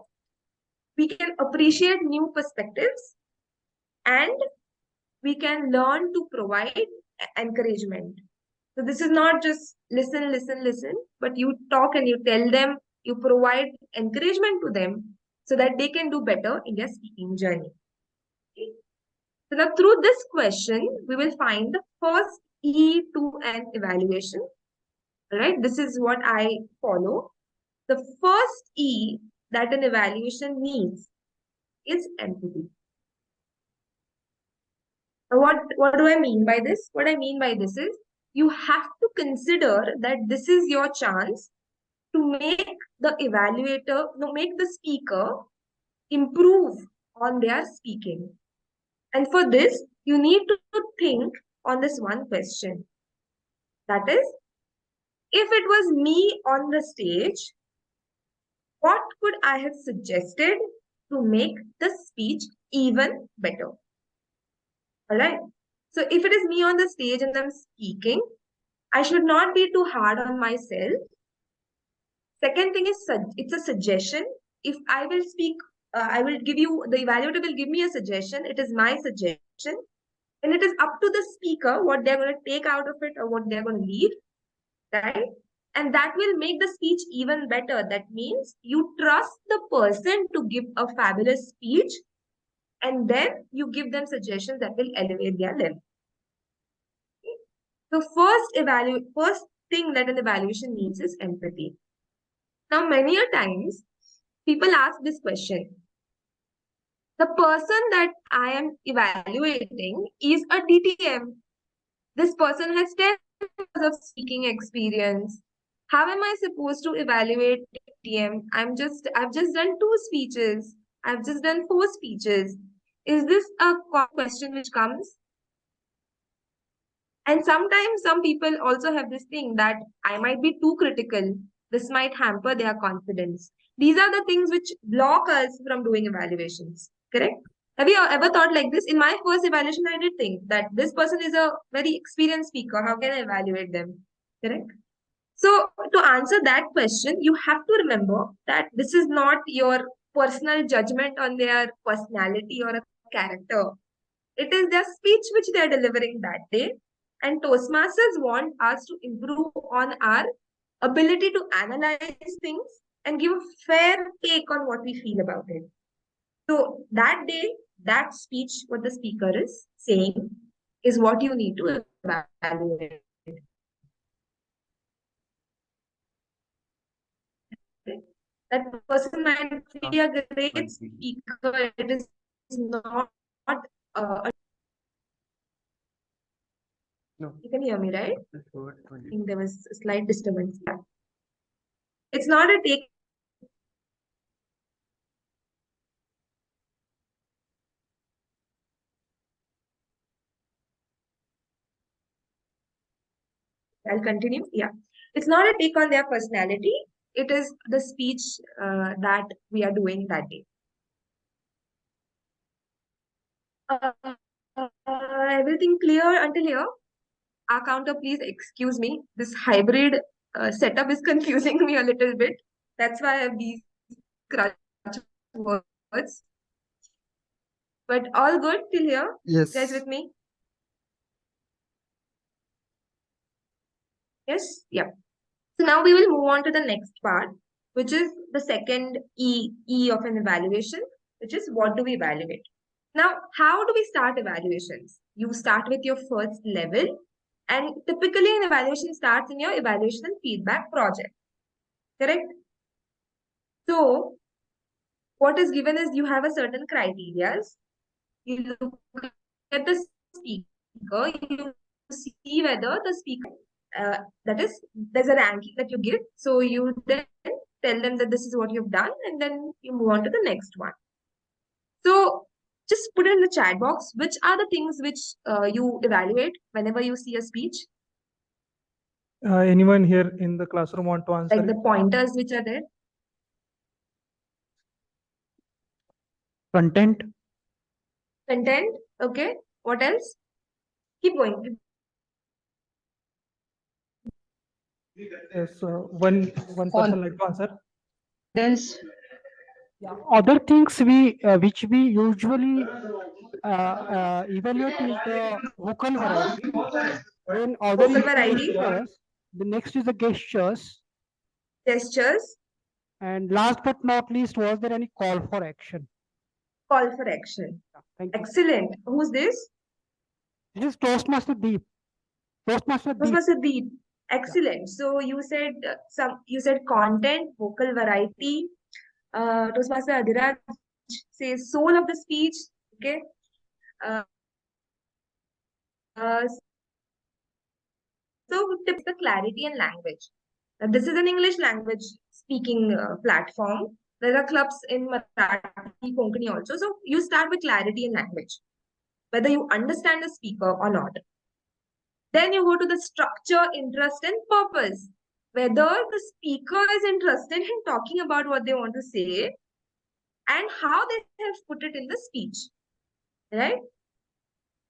We can appreciate new perspectives and we can learn to provide encouragement. So this is not just listen, listen, listen, but you talk and you tell them, you provide encouragement to them so that they can do better in their speaking journey. Okay. So now through this question, we will find the first E to an evaluation. All right, this is what I follow. The first E that an evaluation needs is empathy. What do I mean by this? What I mean by this is you have to consider that this is your chance to make the evaluator, no, make the speaker improve on their speaking. And for this, you need to think on this one question. That is, if it was me on the stage, what could I have suggested to make the speech even better? All right. So if it is me on the stage and I'm speaking, I should not be too hard on myself. Second thing is, it's a suggestion. If I will speak, I will give you, the evaluator will give me a suggestion. It is my suggestion. And it is up to the speaker what they're going to take out of it or what they're going to leave. Right? And that will make the speech even better. That means you trust the person to give a fabulous speech and then you give them suggestions that will elevate their level. The first thing that an evaluation needs is empathy. Now, many a times, people ask this question. The person that I am evaluating is a DTM. This person has 10 years of speaking experience. How am I supposed to evaluate DTM? I've just done 2 speeches. I've just done 4 speeches. Is this a question which comes? And sometimes some people also have this thing that I might be too critical. This might hamper their confidence. These are the things which block us from doing evaluations. Correct? Have you ever thought like this? In my first evaluation, I did think that this person is a very experienced speaker. How can I evaluate them? Correct? So to answer that question, you have to remember that this is not your personal judgment on their personality or a character. It is their speech which they are delivering that day. And Toastmasters want us to improve on our ability to analyze things and give a fair take on what we feel about it. So that day, that speech, what the speaker is saying, is what you need to evaluate. That person might be a great speaker. It is not a No. You can hear me, right? I think there was a slight disturbance. Yeah. It's not a take. I'll continue. Yeah. It's not a take on their personality. It is the speech that we are doing that day. Everything clear until here? Our counter, please excuse me. This hybrid setup is confusing me a little bit. That's why I have these crutch words. But all good till here? Yes. You guys with me? Yes? Yeah. So now we will move on to the next part, which is the second E of an evaluation, which is what do we evaluate? Now, how do we start evaluations? You start with your first level, and typically an evaluation starts in your evaluation and feedback project. Correct? So, what is given is you have a certain criteria. You look at the speaker, you see whether the speaker, that is, there's a ranking that you give. So you then tell them that this is what you've done, and then you move on to the next one. So just put it in the chat box, which are the things which you evaluate whenever you see a speech? Anyone here in the classroom want to answer? Like the pointers which are there? Content. Content, okay. What else? Keep going. Yes, one person like to answer. Then Other things which we usually evaluate is the vocal variety. Then other Vocal is variety. gestures. The next is the gestures. Gestures. And last but not least, was there any call for action? Call for action. Thank you. Excellent. Who's this? This is Toastmaster Deep. Toastmaster Deep. Toastmaster Deep. Excellent. So you said you said content, vocal variety. Toastmaster Adhiraj says soul of the speech. Okay. So tips the clarity and language. This is an English language speaking platform. There are clubs in Marathi, Konkani also. So you start with clarity and language, whether you understand the speaker or not. Then you go to the structure, interest, and purpose. Whether the speaker is interested in talking about what they want to say and how they have put it in the speech. Right?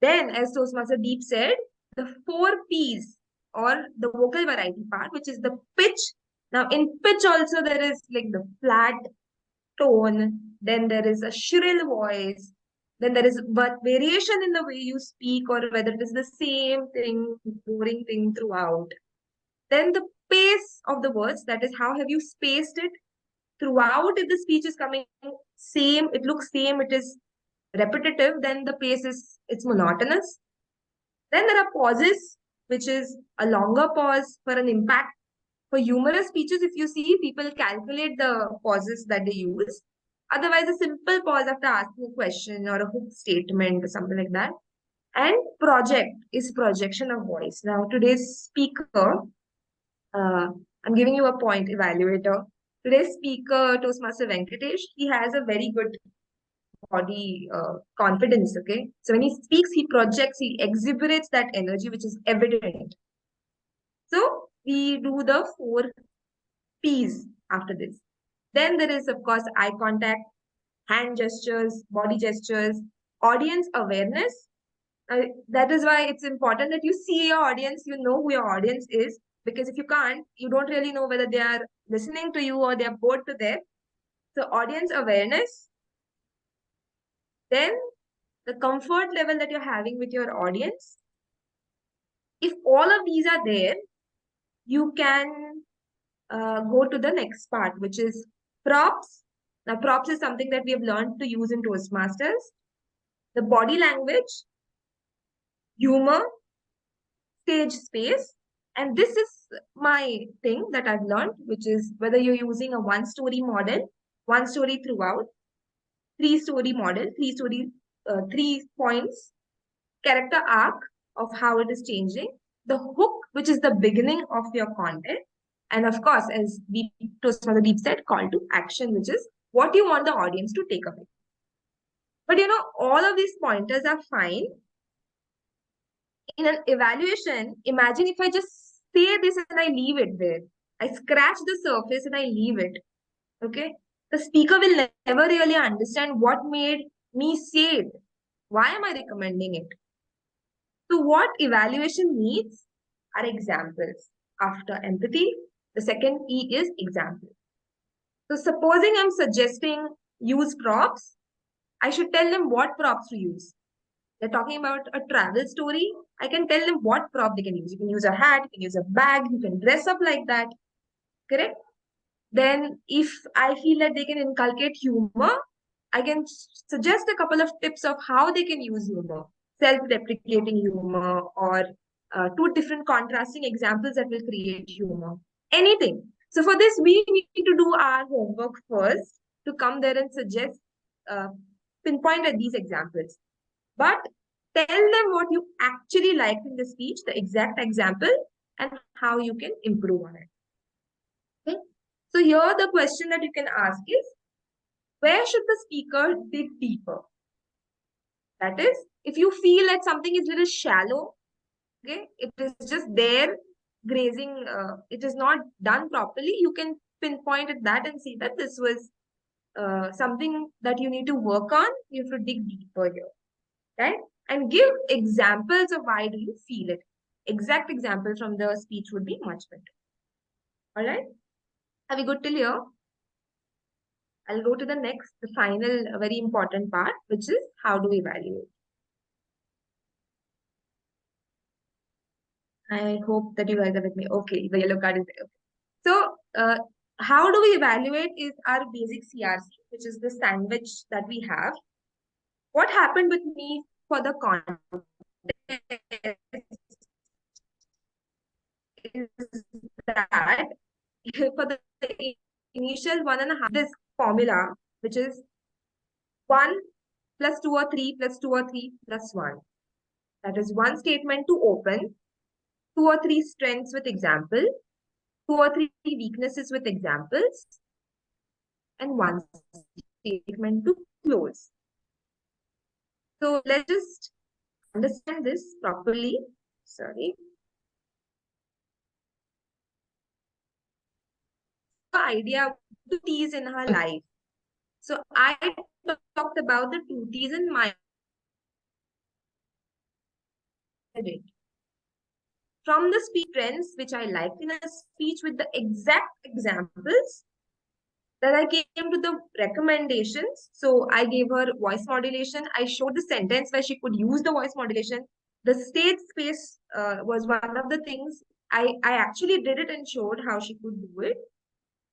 Then, as Toastmaster Deep said, the 4 P's or the vocal variety part, which is the pitch. Now, in pitch also, there is like the flat tone, then there is a shrill voice, then there is variation in the way you speak or whether it is the same thing, boring thing throughout. Then the pace of the words, that is how have you spaced it throughout. If the speech is coming same, it looks same, it is repetitive, then the pace is, it's monotonous. Then there are pauses, which is a longer pause for an impact. For humorous speeches, if you see, people calculate the pauses that they use. Otherwise, a simple pause after asking a question or a hook statement or something like that. And project is projection of voice. Now, today's speaker, I'm giving you a point evaluator. Today's speaker, Toastmaster Venkatesh, he has a very good body confidence, okay? So when he speaks, he projects, he exhibits that energy, which is evident. So we do the 4 P's after this. Then there is, of course, eye contact, hand gestures, body gestures, audience awareness. That is why it's important that you see your audience, you know who your audience is, because if you can't, you don't really know whether they are listening to you or they are bored to death. So audience awareness. Then the comfort level that you're having with your audience. If all of these are there, you can go to the next part, which is props. Now, props is something that we have learned to use in Toastmasters. The body language, humor, stage space. And this is my thing that I've learned, which is whether you're using a one-story model, one story throughout, three-story model, three points, character arc of how it is changing, the hook, which is the beginning of your content, and of course, as Toastmaster Deep said, call to action, which is what you want the audience to take away. But you know, all of these pointers are fine. In an evaluation, imagine if I just say this and I leave it there. I scratch the surface and I leave it. Okay? The speaker will never really understand what made me say it. Why am I recommending it? So what evaluation needs are examples. After empathy, the second E is example. So supposing I'm suggesting use props, I should tell them what props to use. They're talking about a travel story. I can tell them what prop they can use. You can use a hat, you can use a bag, you can dress up like that. Correct? Then if I feel that they can inculcate humor, I can suggest a couple of tips of how they can use humor. Self-deprecating humor or two different contrasting examples that will create humor. Anything. So for this, we need to do our homework first to come there and suggest, pinpoint at these examples. But tell them what you actually liked in the speech, the exact example, and how you can improve on it. Okay. So here the question that you can ask is, where should the speaker dig deeper? That is, if you feel that something is a little shallow, okay, it is just there grazing, it is not done properly, you can pinpoint at that and see that this was something that you need to work on. You have to dig deeper here, right? And give examples of why do you feel it. Exact example from the speech would be much better. All right? Are we good till here? I'll go to the next, the final, very important part, which is how do we evaluate. I hope that you guys are with me. Okay, the yellow card is there. So, how do we evaluate is our basic CRC, which is the sandwich that we have. What happened with me for the content is that for the initial 1.5, this formula, which is 1 plus 2 or 3 plus 2 or 3 plus 1. That is one statement to open, 2 or 3 strengths with example, 2 or 3 weaknesses with examples, and one statement to close. So let's just understand this properly. Sorry. The idea of 2 T's in her life. So I talked about the 2 T's in my head. From the speech trends, which I liked in a speech with the exact examples, then I came to the recommendations. So I gave her voice modulation. I showed the sentence where she could use the voice modulation. The stage space was one of the things. I actually did it and showed how she could do it.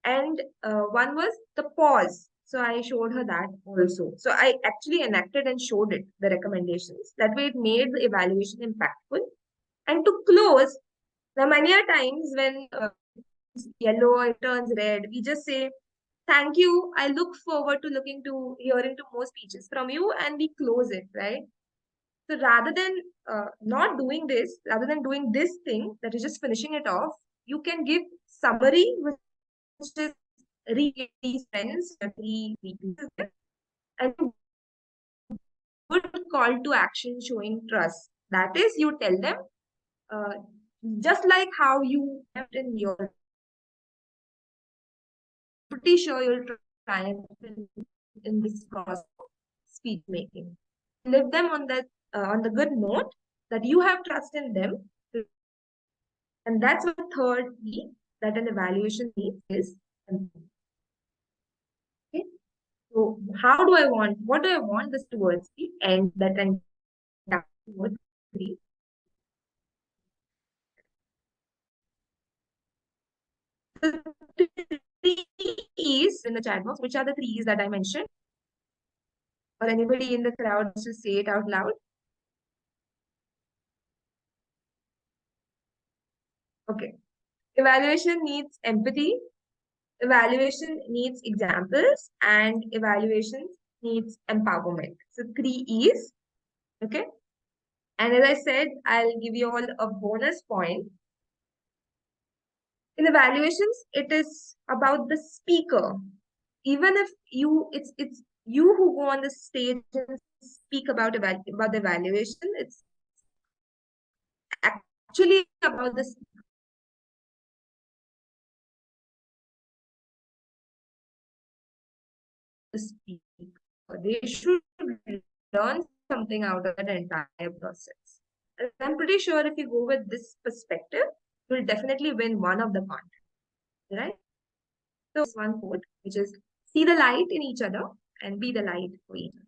And one was the pause. So I showed her that also. So I actually enacted and showed it, the recommendations. That way it made the evaluation impactful. And to close, now many a times when yellow it turns red, we just say, thank you. I look forward to hearing to more speeches from you, and we close it, right? So rather than not doing this, rather than doing this thing that is just finishing it off, you can give summary, which is read these friends, and good call to action showing trust. That is, you tell them, just like how you have in your, pretty sure you'll triumph in this process of speech making. Live them on the good note that you have trust in them, and that's what third E that an evaluation needs is empathy. Okay, so what do I want this towards the end that I'm towards 3? three E's in the chat box. Which are the three E's that I mentioned? Or anybody in the crowd wants to say it out loud? Okay. Evaluation needs empathy. Evaluation needs examples, and evaluation needs empowerment. So 3 E's. Okay. And as I said, I'll give you all a bonus point. In evaluations, it is about the speaker. Even if it's you who go on the stage and speak about the evaluation, it's actually about the speaker. They should learn something out of that entire process. And I'm pretty sure if you go with this perspective, you'll definitely win one of the content, right? So one quote, which is see the light in each other and be the light for each other.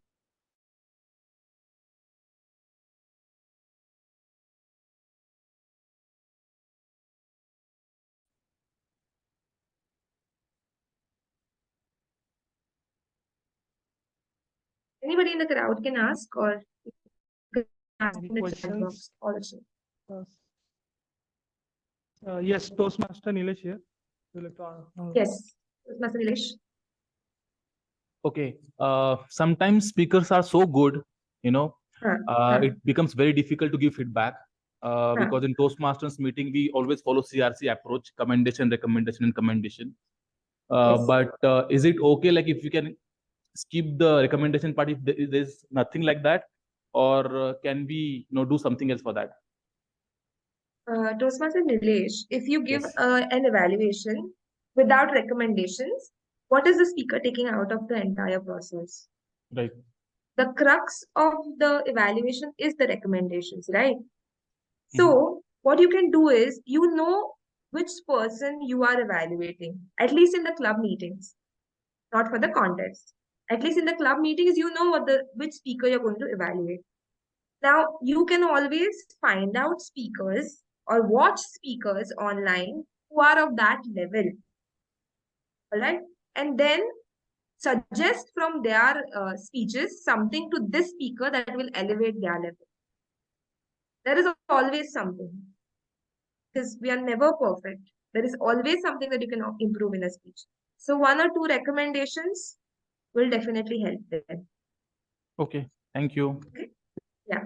Anybody in the crowd can ask, or ask Any in the chat questions? box also. Yes, Toastmaster Nilesh here. Yes, Mr. Nilesh. Okay. Sometimes speakers are so good, it becomes very difficult to give feedback. Because in Toastmasters meeting, we always follow CRC approach: commendation, recommendation, and commendation. But is it okay, like if we can skip the recommendation part if there's nothing like that, or can we do something else for that? Toastmaster Nilesh, if you give Yes. an evaluation without recommendations, what is the speaker taking out of the entire process? Right. The crux of the evaluation is the recommendations, right? So what you can do is, you know which person you are evaluating, at least in the club meetings, not for the contest. At least in the club meetings, you know which speaker you're going to evaluate. Now, you can always find out speakers or watch speakers online who are of that level. All right. And then suggest from their speeches something to this speaker that will elevate their level. There is always something, because we are never perfect. There is always something that you can improve in a speech. So one or two recommendations will definitely help them. Okay. Thank you. Okay. Yeah.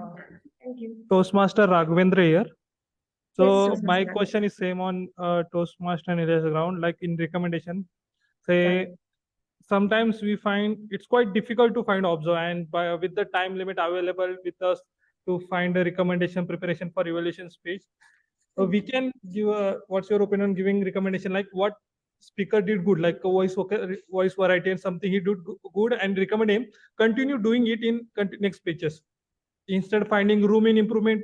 Thank you. Toastmaster Raghvendra here. So Toastmaster my Raghvendra. question is same on Toastmaster Nilesh ground, like in recommendation. Say sometimes we find it's quite difficult to find observe, and with the time limit available with us to find a recommendation preparation for evaluation speech, we can give what's your opinion on giving recommendation, like what speaker did good, like a voice variety and something he did good, and recommend him continue doing it in next speeches. Instead of finding room in improvement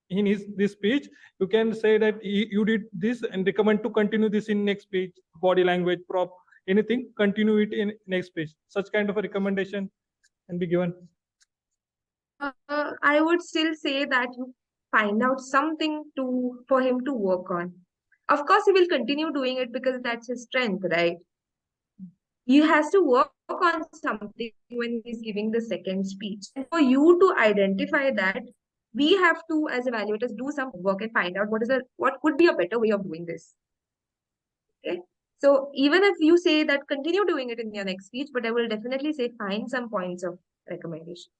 in this speech, you can say that you did this and recommend to continue this in next speech, body language, prop, anything, continue it in next speech. Such kind of a recommendation can be given. I would still say that you find out something for him to work on. Of course, he will continue doing it because that's his strength, right? He has to work on something when he's giving the second speech. And for you to identify that, we have to, as evaluators, do some work and find out what could be a better way of doing this. Okay. So even if you say that continue doing it in your next speech, but I will definitely say find some points of recommendation.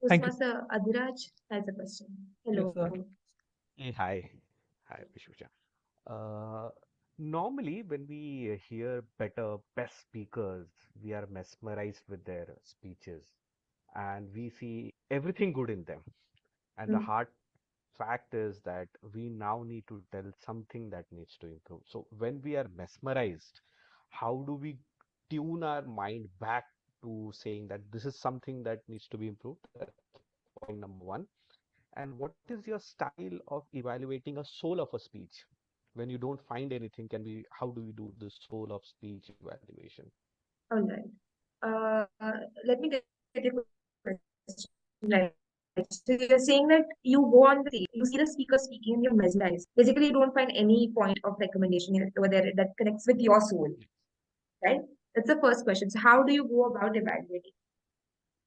Thank you. Toastmaster Adhiraj has a question. Hello. Hey, hi. Hi, Vishwuja. Normally, when we hear best speakers, we are mesmerized with their speeches and we see everything good in them. And the hard fact is that we now need to tell something that needs to improve. So, when we are mesmerized, how do we tune our mind back to saying that this is something that needs to be improved? That's point number one. And what is your style of evaluating a soul of a speech? When you don't find anything, how do we do the soul of speech evaluation? All right. Let me get your question right. So you're saying that you go on the stage, you see the speaker speaking and you're mesmerized. Basically, you don't find any point of recommendation over there that connects with your soul, right? That's the first question. So how do you go about evaluating?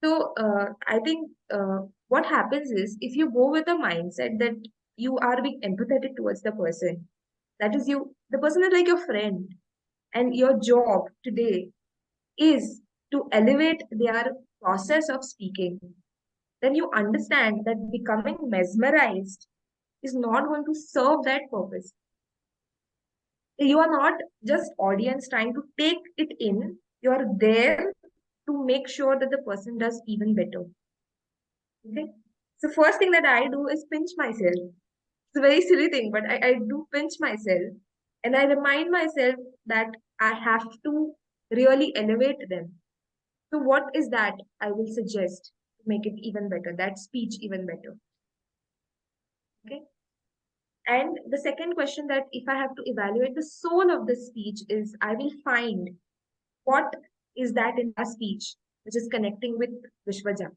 So I think what happens is if you go with a mindset that you are being empathetic towards the person, that is the person is like your friend, and your job today is to elevate their process of speaking, then you understand that becoming mesmerized is not going to serve that purpose. You are not just audience trying to take it in, you are there to make sure that the person does even better. Okay. So first thing that I do is pinch myself. It's a very silly thing, but I do pinch myself and I remind myself that I have to really elevate them. So what is that I will suggest to make it even better, that speech even better? Okay. And the second question that if I have to evaluate the soul of the speech is I will find what is that in our speech which is connecting with Vishwaja.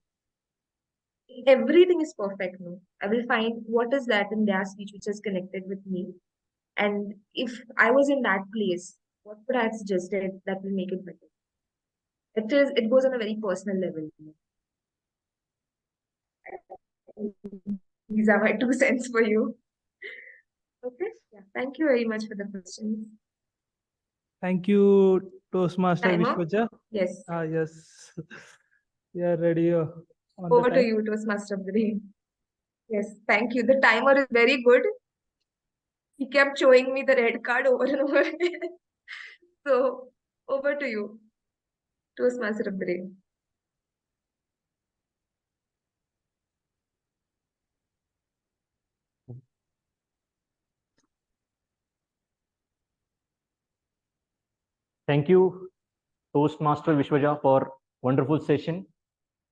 Everything is perfect, no? I will find what is that in their speech which is connected with me. And if I was in that place, what would I have suggested that will make it better? It goes on a very personal level. These are my 2 cents for you. Okay. Yeah. Thank you very much for the questions. Thank you, Toastmaster Timer? Vishwaja. Yes. Yes. We are ready on the Over to time. you, Toastmaster of the day. Yes, thank you. The timer is very good. He kept showing me the red card over and over again. So, over to you, Toastmaster of the day. Thank you, Toastmaster Vishwaja, for wonderful session.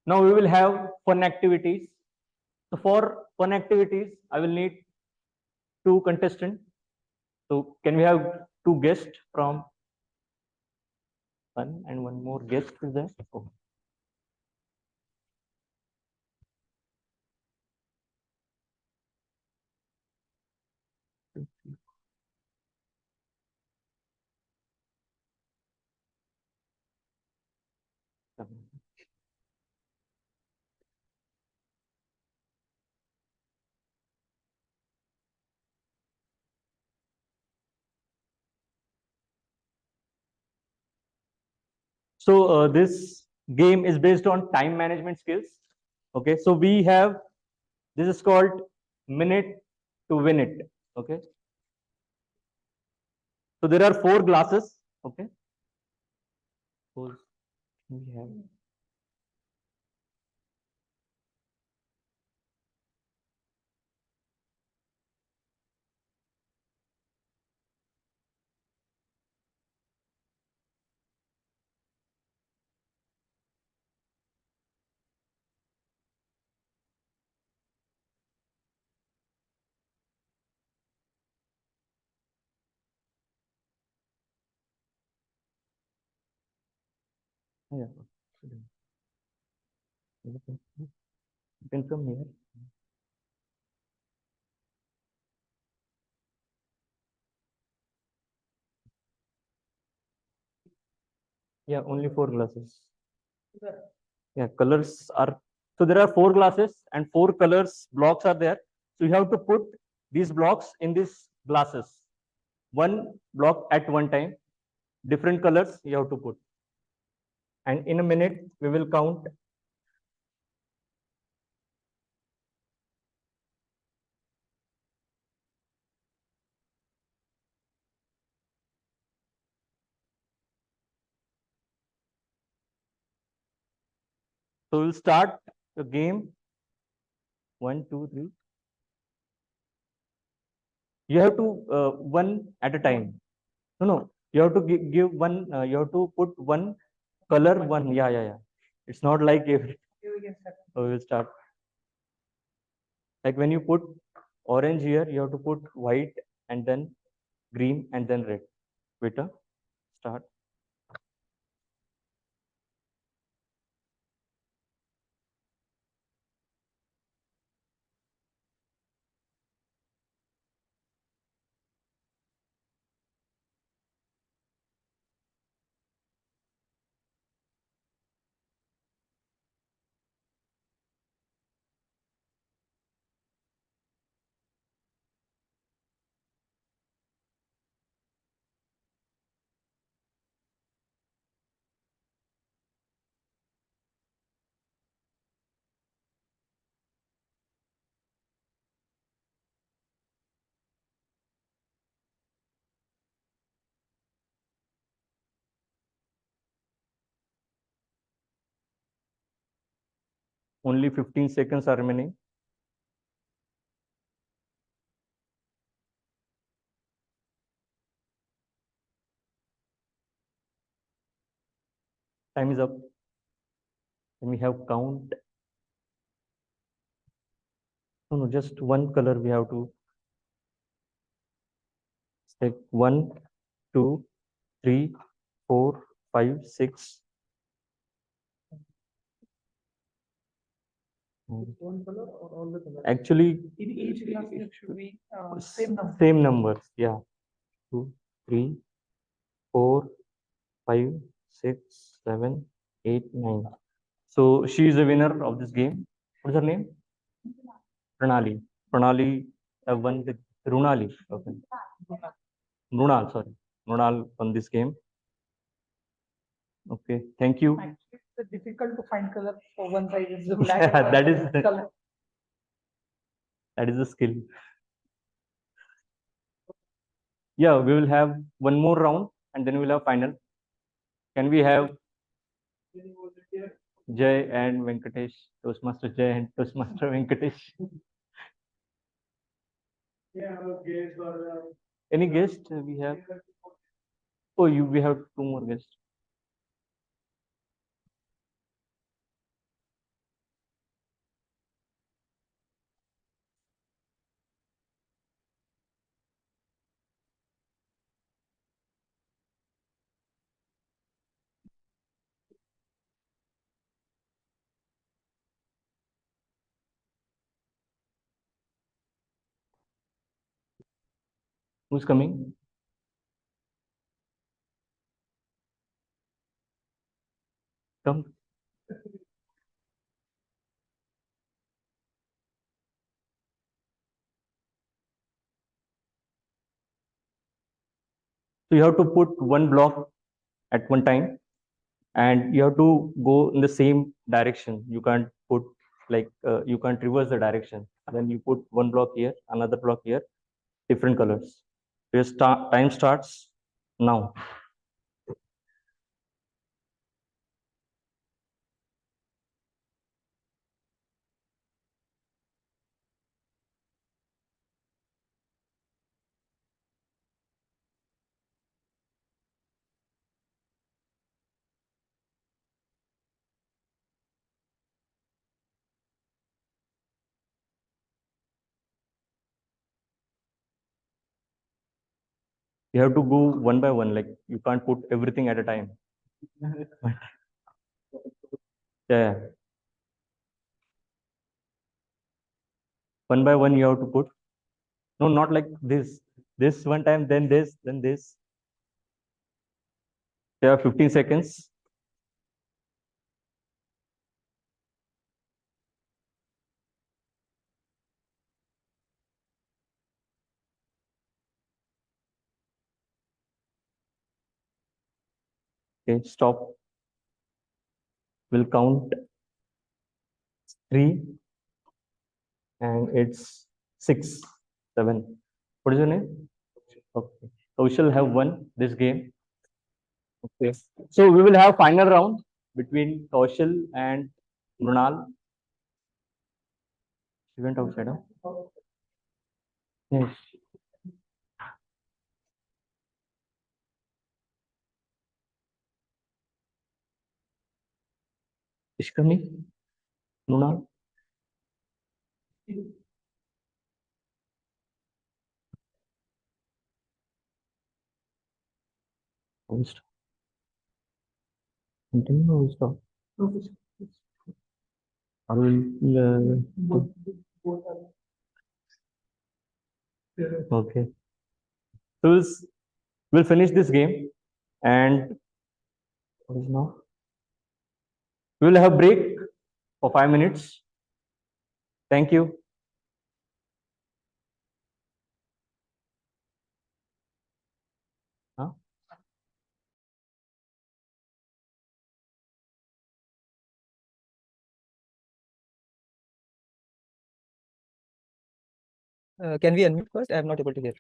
Now we will have fun activities. So for fun activities, I will need 2 contestants. So can we have 2 guests from fun and 1 more guest is there? Oh. So this game is based on time management skills. Okay, so we have, this is called minute to win it. Okay. So there are 4 glasses. Okay. Suppose we have. Yeah. You can come here. Yeah, only 4 glasses. Yeah, colors are, so there are 4 glasses and 4 colors blocks are there. So you have to put these blocks in these glasses. 1 block at one time, different colors you have to put. And in a minute, we will count. So we'll start the game. 1, 2, 3. You have to one at a time. No, you have to give one. You have to put one color. One. Yeah. It's not like if. So we'll start. Like when you put orange here, you have to put white and then green and then red. Vita, start. Only 15 seconds are remaining. Time is up. And we have count. No, just one color we have to take. 1, 2, 3, 4, 5, 6. One color or all the colors? Actually, In each class there should be same numbers. Yeah. 2, 3, 4, 5, 6, 7, 8, 9. So she is the winner of this game. What is her name? Pranali. Pranali won the Runali. Okay. Runal, sorry. Runal won this game. Okay. Thank you. Actually, it's difficult to find color for one side. It's the black. Yeah, that is color. that is the skill. Yeah, we will have one more round and then we'll have final. Can we have Jay and Venkatesh, Toastmaster Jay and Toastmaster Venkatesh? Yeah, guest or Any guest we have? Oh, we have two more guests. Who's coming? Come. So you have to put one block at one time and you have to go in the same direction. You can't put you can't reverse the direction. Then you put one block here, another block here, different colors. Your time starts now. You have to go one by one, like you can't put everything at a time. Yeah. One by one you have to put. No, not like this. This one time, then this, then this. You have 15 seconds. Okay, stop. We'll count 3 and it's 6, 7. What is your name? Okay. So we shall have won this game. Okay. So we will have final round between Kaushal and Mrunal. She went outside, huh? Yes. Is she coming? Mrunal? Continue or stop? Or okay. So we'll finish this game and what is now? We will have break for 5 minutes. Thank you. Huh? Can we unmute first? I am not able to hear.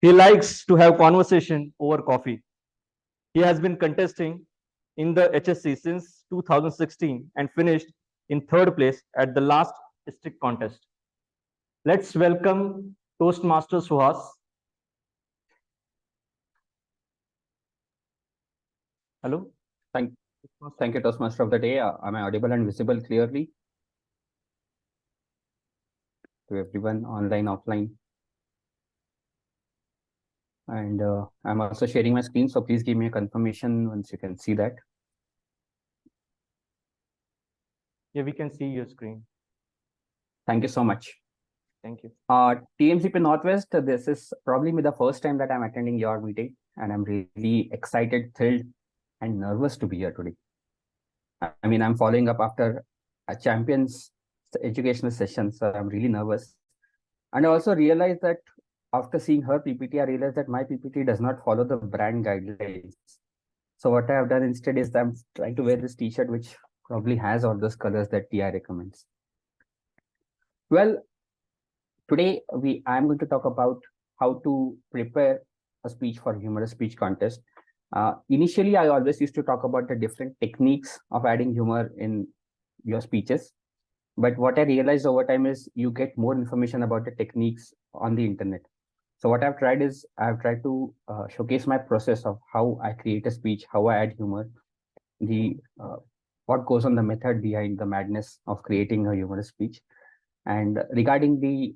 He likes to have conversation over coffee. He has been contesting in the HSC since 2016 and finished in third place at the last district contest. Let's welcome Toastmaster Suhas. Hello. Thank you, Toastmaster of the day. Am I audible and visible clearly to everyone online, offline? And I'm also sharing my screen, so please give me a confirmation once you can see that. Yeah, we can see your screen. Thank you so much. Thank you. TMCP Northwest, this is probably the first time that I'm attending your meeting, and I'm really excited, thrilled, and nervous to be here today. I mean, I'm following up after a champion's educational session, so I'm really nervous. And I also realized that after seeing her PPT, I realized that my PPT does not follow the brand guidelines. So what I have done instead is I'm trying to wear this t-shirt, which probably has all those colors that TI recommends. Well, today I'm going to talk about how to prepare a speech for humorous speech contest. Initially, I always used to talk about the different techniques of adding humor in your speeches. But what I realized over time is you get more information about the techniques on the internet. So what I've tried is I've tried to showcase my process of how I create a speech, how I add humor, what goes on the method behind the madness of creating a humorous speech. And regarding the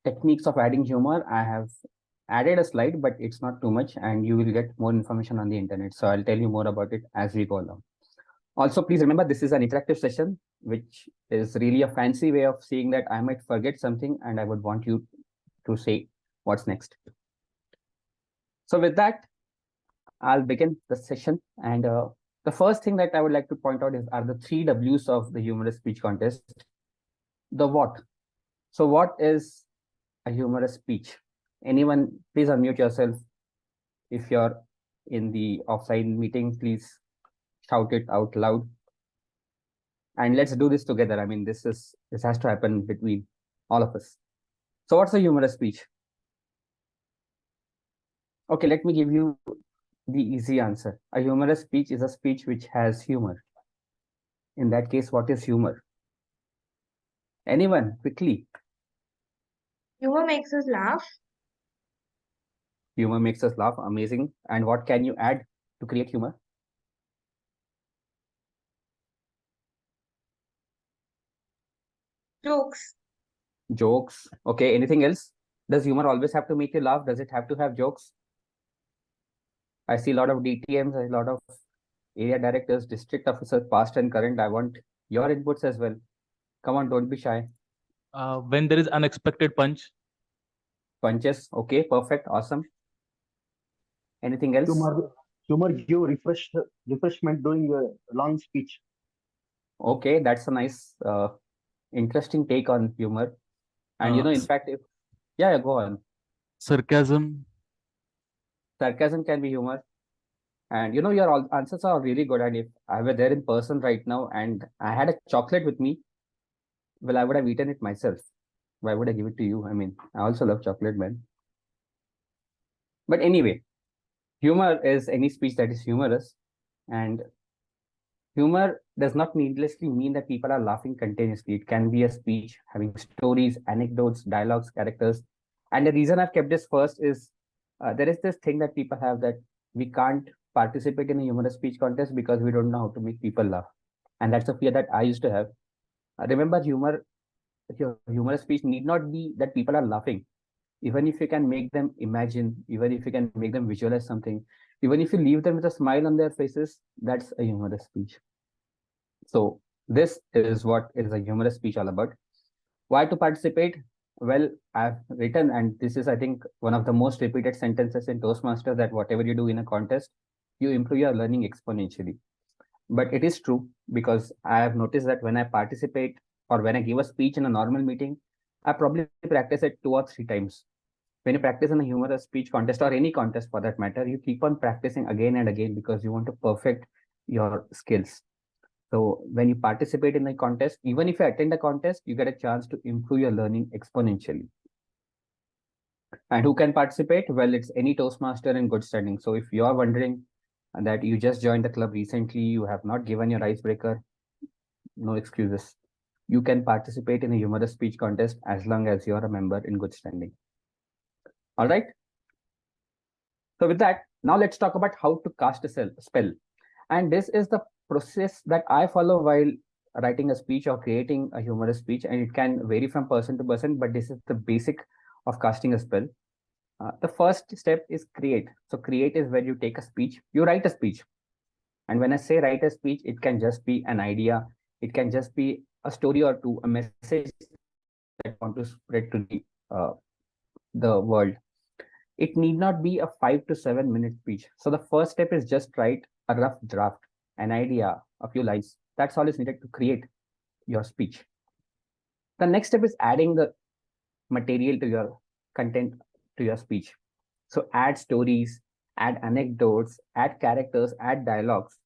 techniques of adding humor, I have added a slide, but it's not too much, and you will get more information on the internet. So I'll tell you more about it as we go along. Also, please remember, this is an interactive session, which is really a fancy way of saying that I might forget something and I would want you to say what's next. So with that, I'll begin the session. And the first thing that I would like to point out are the 3 W's of the humorous speech contest. The what. So what is a humorous speech? Anyone, please unmute yourself. If you're in the offline meeting, please shout it out loud. And let's do this together. I mean, this has to happen between all of us. So what's a humorous speech? Okay, let me give you the easy answer. A humorous speech is a speech which has humor. In that case, what is humor? Anyone, quickly. Humor makes us laugh. Humor makes us laugh. Amazing. And what can you add to create humor? Jokes. Jokes. Okay, anything else? Does humor always have to make you laugh? Does it have to have jokes? I see a lot of DTMs, a lot of area directors, district officers, past and current. I want your inputs as well. Come on, don't be shy. When there is unexpected punch. Punches. Okay, perfect. Awesome. Anything else? Humor give refreshment during a long speech. Okay, that's a nice, interesting take on humor. And in fact, yeah, go on. Sarcasm. Sarcasm can be humor. And your answers are really good. And if I were there in person right now and I had a chocolate with me, well, I would have eaten it myself. Why would I give it to you? I mean, I also love chocolate, man. But anyway, humor is any speech that is humorous. And humor does not needlessly mean that people are laughing continuously. It can be a speech having stories, anecdotes, dialogues, characters. And the reason I've kept this first is there is this thing that people have that we can't participate in a humorous speech contest because we don't know how to make people laugh. And that's a fear that I used to have. Remember, humorous speech need not be that people are laughing. Even if you can make them imagine, even if you can make them visualize something, even if you leave them with a smile on their faces, that's a humorous speech. So this is what is a humorous speech all about. Why to participate? Well, I've written, and this is, I think, one of the most repeated sentences in Toastmasters, that whatever you do in a contest, you improve your learning exponentially. But it is true, because I have noticed that when I participate or when I give a speech in a normal meeting, I probably practice it 2 or 3 times. When you practice in a humorous speech contest or any contest for that matter, you keep on practicing again and again because you want to perfect your skills. So when you participate in a contest, even if you attend a contest, you get a chance to improve your learning exponentially. And who can participate? Well, it's any Toastmaster in good standing. So if you are wondering that you just joined the club recently, you have not given your icebreaker, no excuses. You can participate in a humorous speech contest as long as you're a member in good standing. All right. So with that, now let's talk about how to cast a spell. And this is the process that I follow while writing a speech or creating a humorous speech. And it can vary from person to person, but this is the basic of casting a spell. The first step is create. So create is where you take a speech, you write a speech. And when I say write a speech, it can just be an idea. It can just be a story or two, a message that you want to spread to the world. It need not be a 5 to 7 minute speech. So the first step is just write a rough draft, an idea, a few lines. That's all is needed to create your speech. The next step is adding the material to your content to your speech. So add stories, add anecdotes, add characters, add dialogues.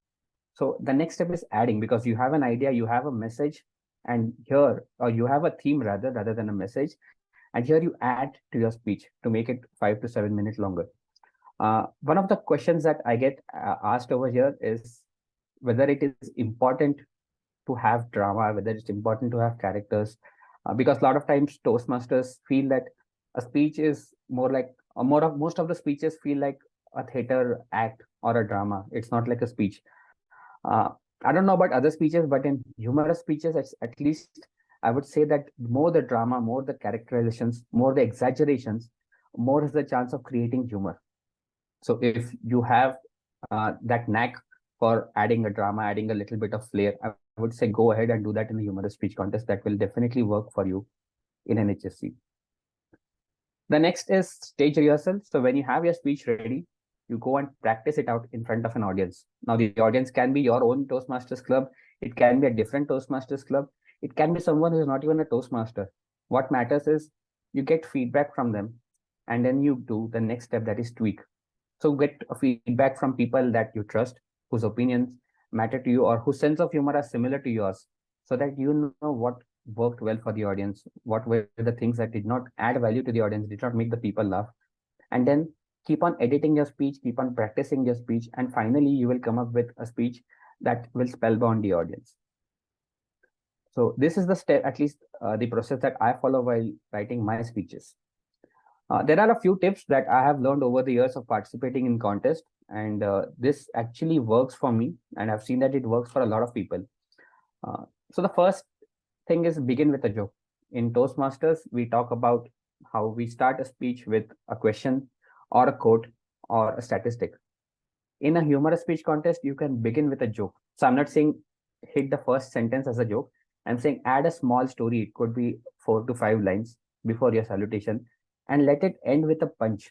So the next step is adding, because you have an idea, you have a message, and here, or you have a theme rather than a message, and here you add to your speech to make it 5 to 7 minutes longer. One of the questions that I get asked over here is whether it is important to have drama, whether it's important to have characters, because a lot of times Toastmasters feel that a speech is more like most of the speeches feel like a theater act or a drama. It's not like a speech. I don't know about other speeches, but in humorous speeches, at least I would say that more the drama, more the characterizations, more the exaggerations, more is the chance of creating humor. So if you have that knack for adding a drama, adding a little bit of flair, I would say go ahead and do that in the humorous speech contest. That will definitely work for you in an HSC. The next is stage rehearsal. So when you have your speech ready, you go and practice it out in front of an audience. Now the audience can be your own Toastmasters club. It can be a different Toastmasters club. It can be someone who is not even a Toastmaster. What matters is you get feedback from them, and then you do the next step, that is tweak. So get a feedback from people that you trust, whose opinions matter to you, or whose sense of humor are similar to yours, so that you know what worked well for the audience, what were the things that did not add value to the audience, did not make the people laugh. And then keep on editing your speech, keep on practicing your speech, and finally you will come up with a speech that will spellbound the audience. So this is the step, at least the process that I follow while writing my speeches. There are a few tips that I have learned over the years of participating in contests, and this actually works for me, and I've seen that it works for a lot of people. So the first thing is begin with a joke. In Toastmasters, we talk about how we start a speech with a question or a quote or a statistic. In a humorous speech contest, you can begin with a joke. So I'm not saying hit the first sentence as a joke. I'm saying add a small story. It could be 4 to 5 lines before your salutation, and let it end with a punch.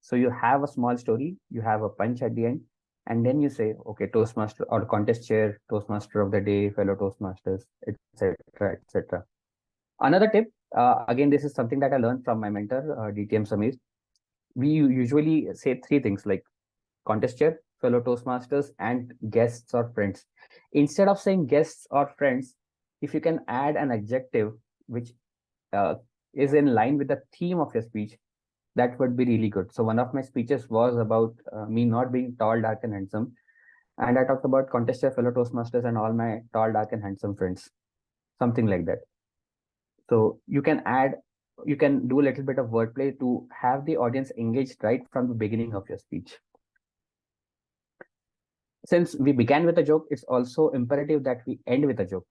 So you have a small story, you have a punch at the end, and then you say, okay, Toastmaster or contest chair, Toastmaster of the day, fellow Toastmasters, etc., etc. Another tip, again, this is something that I learned from my mentor, DTM Samir. We usually say 3 things like contest chair, fellow Toastmasters, and guests or friends. Instead of saying guests or friends, if you can add an adjective which is in line with the theme of your speech, that would be really good. So one of my speeches was about me not being tall, dark, and handsome. And I talked about contest chair, fellow Toastmasters, and all my tall, dark, and handsome friends, something like that. So you can do a little bit of wordplay to have the audience engaged right from the beginning of your speech. Since we began with a joke, it's also imperative that we end with a joke.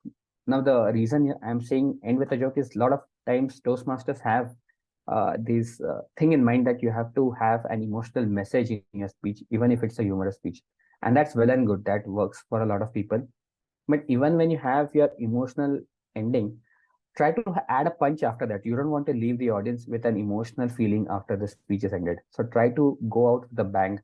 Now, the reason I'm saying end with a joke is a lot of times Toastmasters have this thing in mind that you have to have an emotional message in your speech, even if it's a humorous speech. And that's well and good. That works for a lot of people. But even when you have your emotional ending, try to add a punch after that. You don't want to leave the audience with an emotional feeling after the speech is ended. So try to go out with a bang.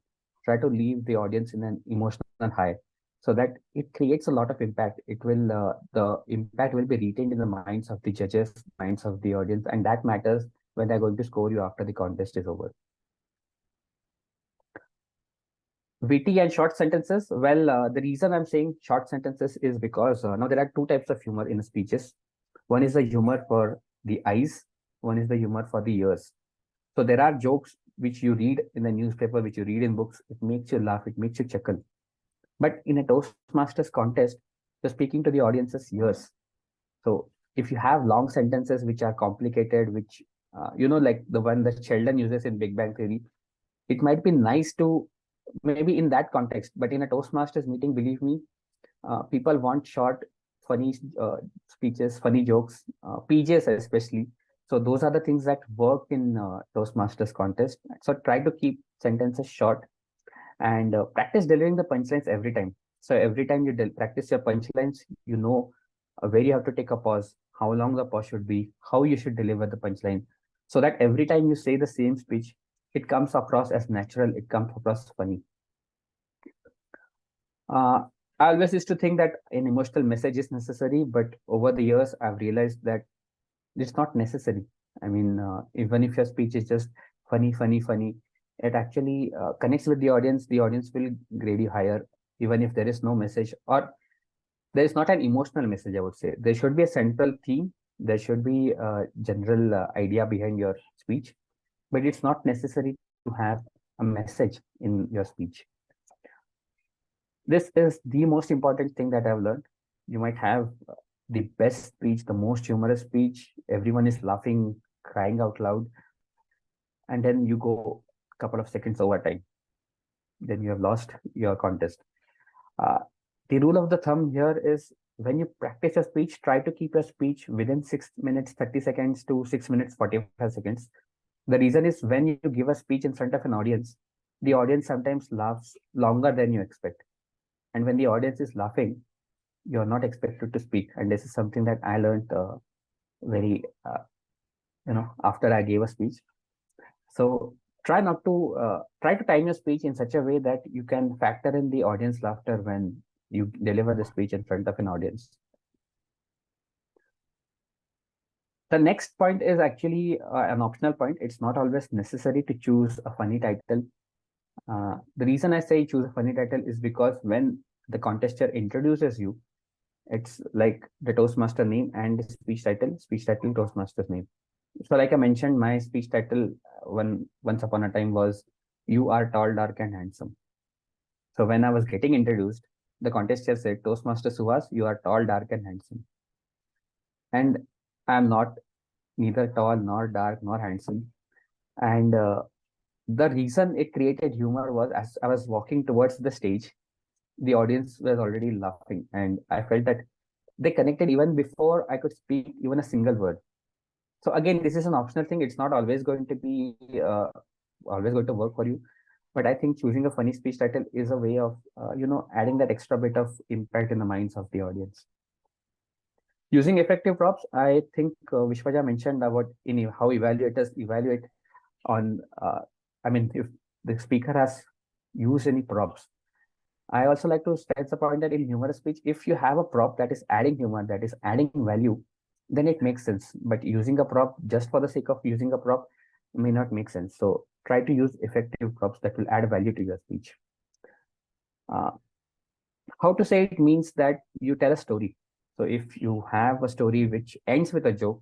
Try to leave the audience in an emotional high, so that it creates a lot of impact. It will the impact will be retained in the minds of the judges, minds of the audience, and that matters when they're going to score you after the contest is over. Witty and short sentences. Well, the reason I'm saying short sentences is because now there are 2 types of humor in speeches. One is the humor for the eyes, one is the humor for the ears. So there are jokes which you read in the newspaper, which you read in books. It makes you laugh, it makes you chuckle. But in a Toastmasters contest, you're speaking to the audience's ears. So if you have long sentences which are complicated, which, like the one that Sheldon uses in Big Bang Theory, it might be nice to maybe in that context, but in a Toastmasters meeting, believe me, people want short, funny speeches, funny jokes, PJs especially. So those are the things that work in Toastmasters contest. So try to keep sentences short and practice delivering the punchlines every time. So every time you practice your punchlines, you know where you have to take a pause, how long the pause should be, how you should deliver the punchline, so that every time you say the same speech, it comes across as natural, it comes across funny. I always used to think that an emotional message is necessary, but over the years, I've realized that it's not necessary. I mean, even if your speech is just funny, it actually connects with the audience. The audience will grade you higher, even if there is no message or there is not an emotional message, I would say. There should be a central theme. There should be a general idea behind your speech, but it's not necessary to have a message in your speech. This is the most important thing that I've learned. You might have the best speech, the most humorous speech. Everyone is laughing, crying out loud. And then you go a couple of seconds over time. Then you have lost your contest. The rule of the thumb here is when you practice your speech, try to keep your speech within 6 minutes, 30 seconds to 6 minutes, 45 seconds. The reason is when you give a speech in front of an audience, the audience sometimes laughs longer than you expect. And when the audience is laughing, you're not expected to speak. And this is something that I learned after I gave a speech. So try to time your speech in such a way that you can factor in the audience laughter when you deliver the speech in front of an audience. The next point is actually an optional point. It's not always necessary to choose a funny title. The reason I say choose a funny title is because when the contester introduces you, it's like the Toastmaster name and the speech title, Toastmaster's name. So like I mentioned, my speech title once upon a time was "You are tall, dark, and handsome." So when I was getting introduced, the contester said, "Toastmaster Suhas, you are tall, dark, and handsome." And I'm not neither tall, nor dark, nor handsome. And the reason it created humor was as I was walking towards the stage, the audience was already laughing. And I felt that they connected even before I could speak even a single word. So again, this is an optional thing. It's not always going to be always going to work for you. But I think choosing a funny speech title is a way of adding that extra bit of impact in the minds of the audience. Using effective props, I think Vishwaja mentioned about how evaluators evaluate on. If the speaker has used any props. I also like to stress the point that in humorous speech, if you have a prop that is adding humor, that is adding value, then it makes sense. But using a prop just for the sake of using a prop may not make sense. So try to use effective props that will add value to your speech. How to say it means that you tell a story. So if you have a story which ends with a joke,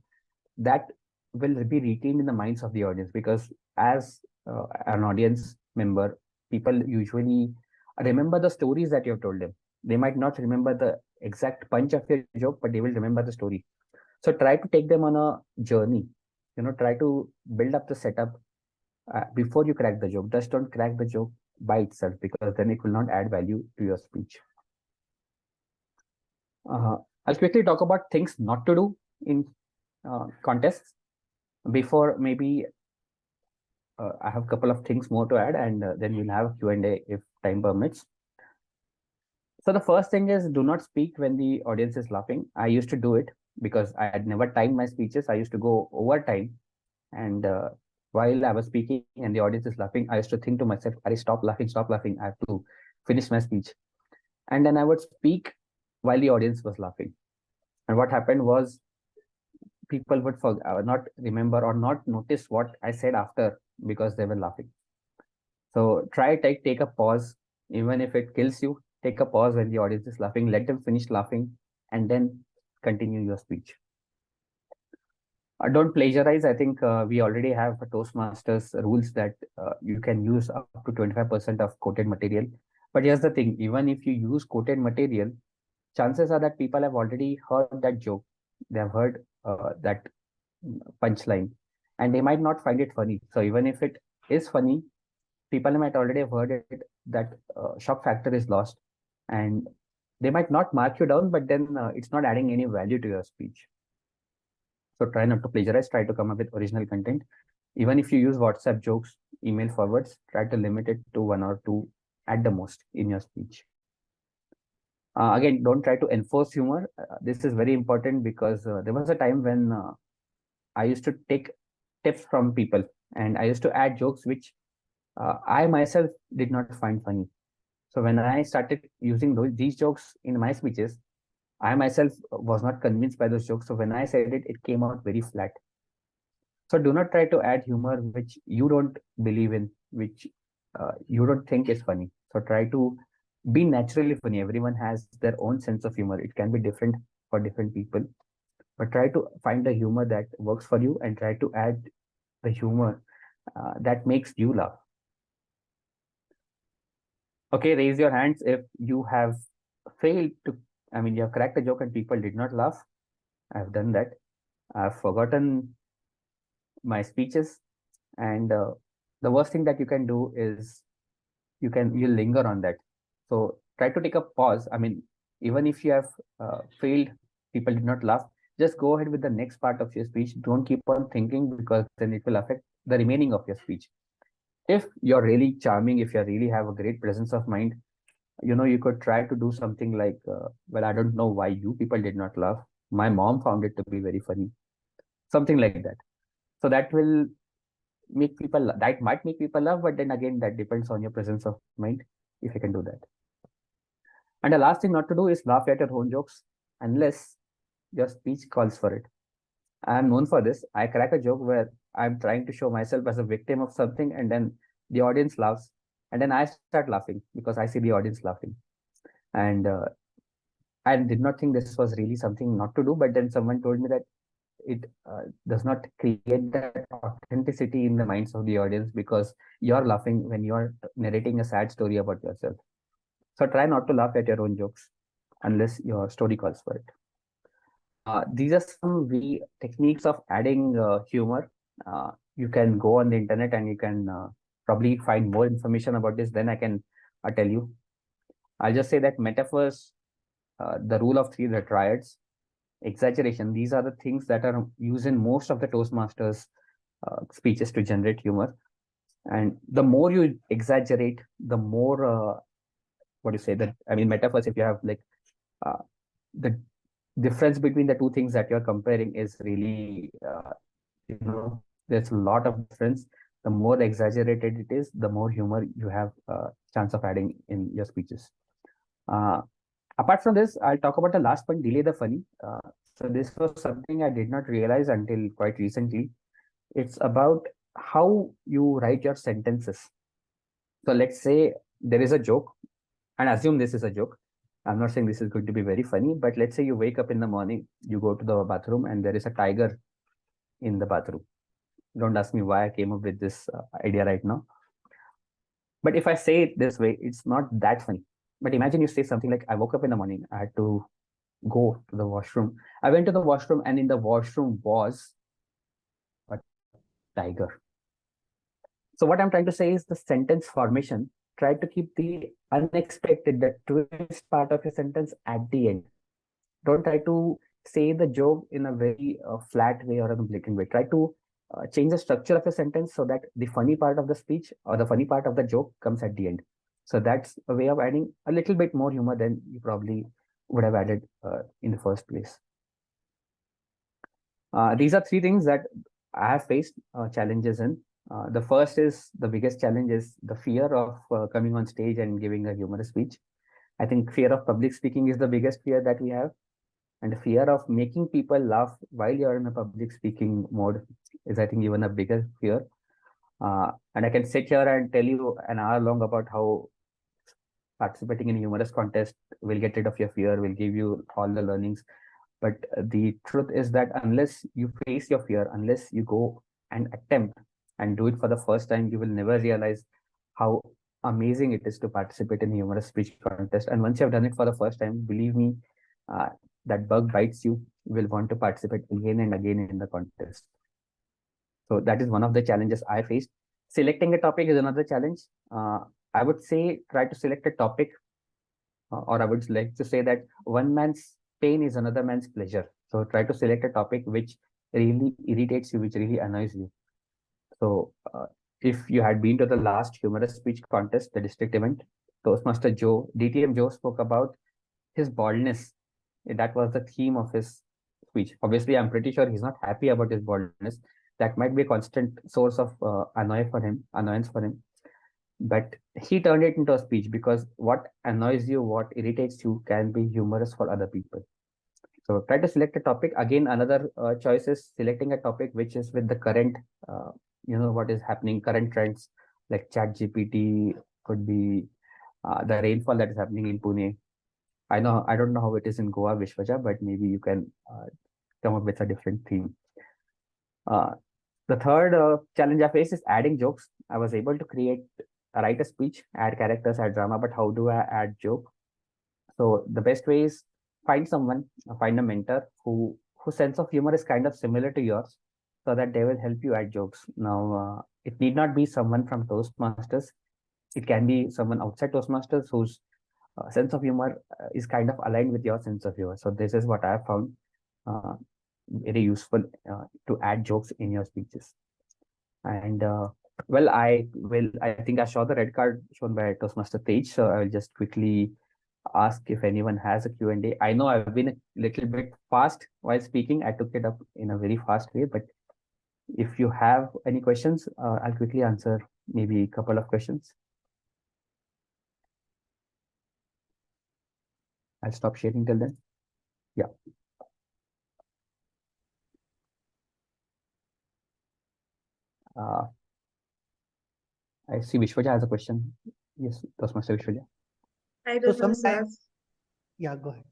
that will be retained in the minds of the audience, because as an audience member, people usually remember the stories that you have told them. They might not remember the exact punch of your joke, but they will remember the story. So try to take them on a journey. Try to build up the setup before you crack the joke. Just don't crack the joke by itself, because then it will not add value to your speech. I'll quickly talk about things not to do in contests. Before maybe I have a couple of things more to add, and then we'll have a Q&A if time permits. So the first thing is, do not speak when the audience is laughing. I used to do it because I had never timed my speeches. I used to go over time, and while I was speaking and the audience is laughing, I used to think to myself, stop laughing. I have to finish my speech. And then I would speak while the audience was laughing. And what happened was, people would not remember or not notice what I said after, because they were laughing. So take a pause, even if it kills you. Take a pause when the audience is laughing, let them finish laughing, and then continue your speech. Don't plagiarize. I think we already have Toastmasters rules that you can use up to 25% of quoted material. But here's the thing, even if you use quoted material, chances are that people have already heard that joke. They have heard that punchline, and they might not find it funny. So even if it is funny, people might already have heard it, that shock factor is lost, and they might not mark you down, but then it's not adding any value to your speech. So try not to plagiarize, try to come up with original content. Even if you use WhatsApp jokes, email forwards, try to limit it to 1 or 2 at the most in your speech. Again, don't try to enforce humor. This is very important because there was a time when I used to take tips from people and I used to add jokes which I myself did not find funny. So when I started using these jokes in my speeches, I myself was not convinced by those jokes. So when I said it, it came out very flat. So do not try to add humor which you don't believe in, which you don't think is funny. So try to be naturally funny. Everyone has their own sense of humor. It can be different for different people, but try to find a humor that works for you and try to add the humor that makes you laugh. Okay, raise your hands if you have failed to, I mean, you have cracked a joke and people did not laugh. I've done that. I've forgotten my speeches, and the worst thing that you can do is you linger on that. So try to take a pause. I mean, even if you have failed, people did not laugh, just go ahead with the next part of your speech. Don't keep on thinking, because then it will affect the remaining of your speech. If you're really charming, if you really have a great presence of mind, you could try to do something like, well, I don't know why you people did not laugh. My mom found it to be very funny. Something like that. So that will make people, that might make people laugh, but then again, that depends on your presence of mind, if you can do that. And the last thing not to do is laugh at your own jokes unless your speech calls for it. I am known for this. I crack a joke where I'm trying to show myself as a victim of something, and then the audience laughs, and then I start laughing because I see the audience laughing. And I did not think this was really something not to do, but then someone told me that it does not create that authenticity in the minds of the audience, because you're laughing when you're narrating a sad story about yourself. So try not to laugh at your own jokes unless your story calls for it. These are some techniques of adding humor. You can go on the internet and you can probably find more information about this than I can tell you. I'll just say that metaphors, the rule of three, the triads, exaggeration, these are the things that are used in most of the Toastmasters speeches to generate humor. And the more you exaggerate, the more, metaphors, if you have like the difference between the two things that you're comparing is really, there's a lot of difference. The more exaggerated it is, the more humor you have a chance of adding in your speeches. Apart from this, I'll talk about the last point, delay the funny. So this was something I did not realize until quite recently. It's about how you write your sentences. So let's say there is a joke, and assume this is a joke. I'm not saying this is going to be very funny, but let's say you wake up in the morning, you go to the bathroom, and there is a tiger in the bathroom. Don't ask me why I came up with this idea right now. But if I say it this way, it's not that funny. But imagine you say something like, I woke up in the morning, I had to go to the washroom. I went to the washroom, and in the washroom was a tiger. So what I'm trying to say is the sentence formation, try to keep the unexpected, the twist part of your sentence at the end. Don't try to say the joke in a very flat way or a blatant way. Try to change the structure of your sentence so that the funny part of the speech or the funny part of the joke comes at the end. So that's a way of adding a little bit more humor than you probably would have added in the first place. These are three things that I have faced challenges in. The first is, the biggest challenge is the fear of coming on stage and giving a humorous speech. I think fear of public speaking is the biggest fear that we have. And the fear of making people laugh while you're in a public speaking mode is, I think, even a bigger fear. And I can sit here and tell you an hour long about how participating in a humorous contest will get rid of your fear, will give you all the learnings. But the truth is that unless you face your fear, unless you go and attempt and do it for the first time, you will never realize how amazing it is to participate in humorous speech contest. And once you have done it for the first time, believe me, that bug bites you, you will want to participate again and again in the contest. So that is one of the challenges I faced. Selecting a topic is another challenge. I would say try to select a topic, or I would like to say that one man's pain is another man's pleasure. So try to select a topic which really irritates you, which really annoys you. So if you had been to the last humorous speech contest, the district event, Toastmaster Joe, DTM Joe spoke about his baldness. That was the theme of his speech. Obviously, I'm pretty sure he's not happy about his baldness. That might be a constant source of annoyance for him. But he turned it into a speech, because what annoys you, what irritates you can be humorous for other people. So try to select a topic. Again, another choice is selecting a topic which is with the current, what is happening, current trends, like ChatGPT, could be the rainfall that is happening in Pune. I don't know how it is in Goa, Vishwaja, but maybe you can come up with a different theme. The third challenge I face is adding jokes. I was able to write a speech, add characters, add drama, but how do I add joke? So the best way is find a mentor whose sense of humor is kind of similar to yours, so that they will help you add jokes. Now, it need not be someone from Toastmasters. It can be someone outside Toastmasters whose sense of humor is kind of aligned with your sense of humor. So this is what I have found very useful to add jokes in your speeches. And well, I think I saw the red card shown by Toastmaster Tej, so I will just quickly ask if anyone has a Q&A. I know I've been a little bit fast while speaking. I took it up in a very fast way, but if you have any questions, I'll quickly answer maybe a couple of questions. I'll stop sharing till then. Yeah. I see Vishwaja has a question. Yes, Toastmaster Vishwaja. Hi, So Toastmasters. sometimes, yeah, go ahead.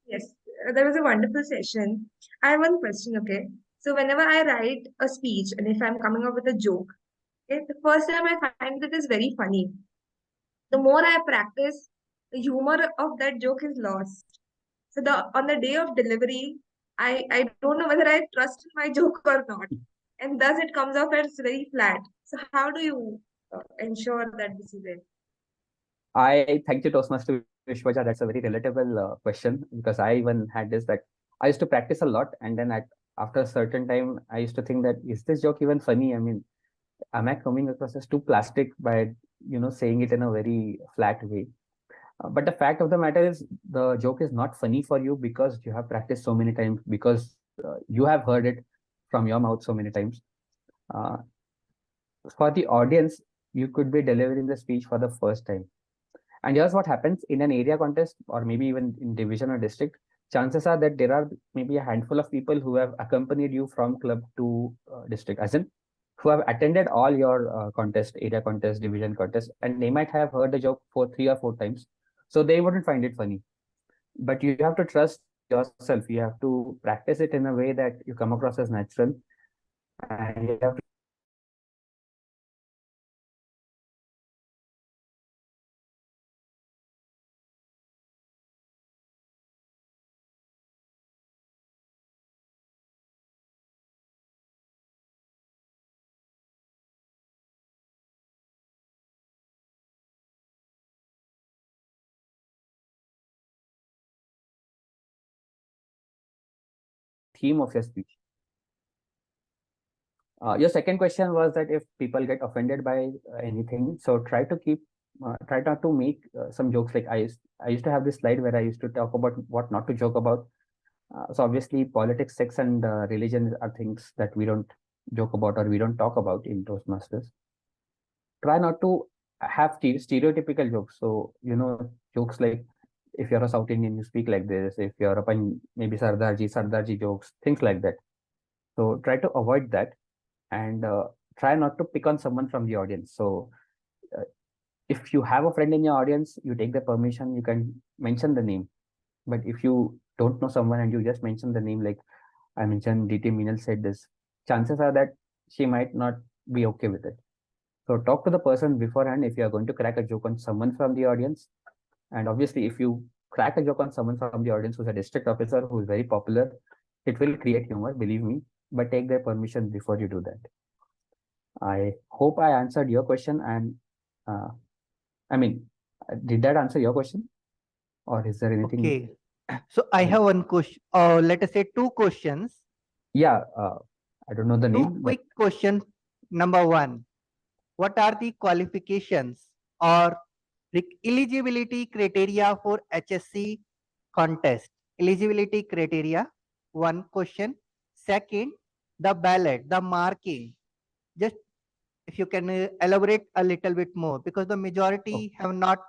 Yes, that was a wonderful session. I have one question, okay? So whenever I write a speech and if I'm coming up with a joke, okay, the first time I find that it is very funny. The more I practice, the humor of that joke is lost. So on the day of delivery, I don't know whether I trust my joke or not. And thus it comes off as very flat. So how do you ensure that this is it? I thank you, Toastmaster Vishwaja. That's a very relatable question, because I even had this, that I used to practice a lot, and then after a certain time, I used to think that, is this joke even funny? I mean, am I coming across as too plastic by saying it in a very flat way? But the fact of the matter is, the joke is not funny for you because you have practiced so many times, because you have heard it from your mouth so many times. For the audience, you could be delivering the speech for the first time. And here's what happens in an area contest, or maybe even in division or district. Chances are that there are maybe a handful of people who have accompanied you from club to district, as in who have attended all your contest, area contest, division contest, and they might have heard the joke for 3 or 4 times. So they wouldn't find it funny. But you have to trust yourself. You have to practice it in a way that you come across as natural. And you have to theme of your speech. Your second question was that if people get offended by anything, so try not to make some jokes. Like I used to have this slide where I used to talk about what not to joke about. So obviously politics, sex, and religion are things that we don't joke about, or we don't talk about in Toastmasters. Try not to have stereotypical jokes. So, jokes like, if you're a South Indian, you speak like this. If you're a maybe Sardarji jokes, things like that. So try to avoid that, and try not to pick on someone from the audience. So if you have a friend in your audience, you take the permission, you can mention the name. But if you don't know someone and you just mention the name, like I mentioned DT Meenal said this, chances are that she might not be okay with it. So talk to the person beforehand if you are going to crack a joke on someone from the audience. And obviously, if you crack a joke on someone from the audience who's a district officer who is very popular, it will create humor, believe me, but take their permission before you do that. I hope I answered your question. And I mean, did that answer your question? Or is there anything? Okay. So I have one question, let us say two questions. Yeah, I don't know the Two name. quick questions. Number one, what are the qualifications or eligibility criteria for HSC contest? Eligibility criteria, one question. Second, the ballot, the marking. Just if you can elaborate a little bit more, because the majority have not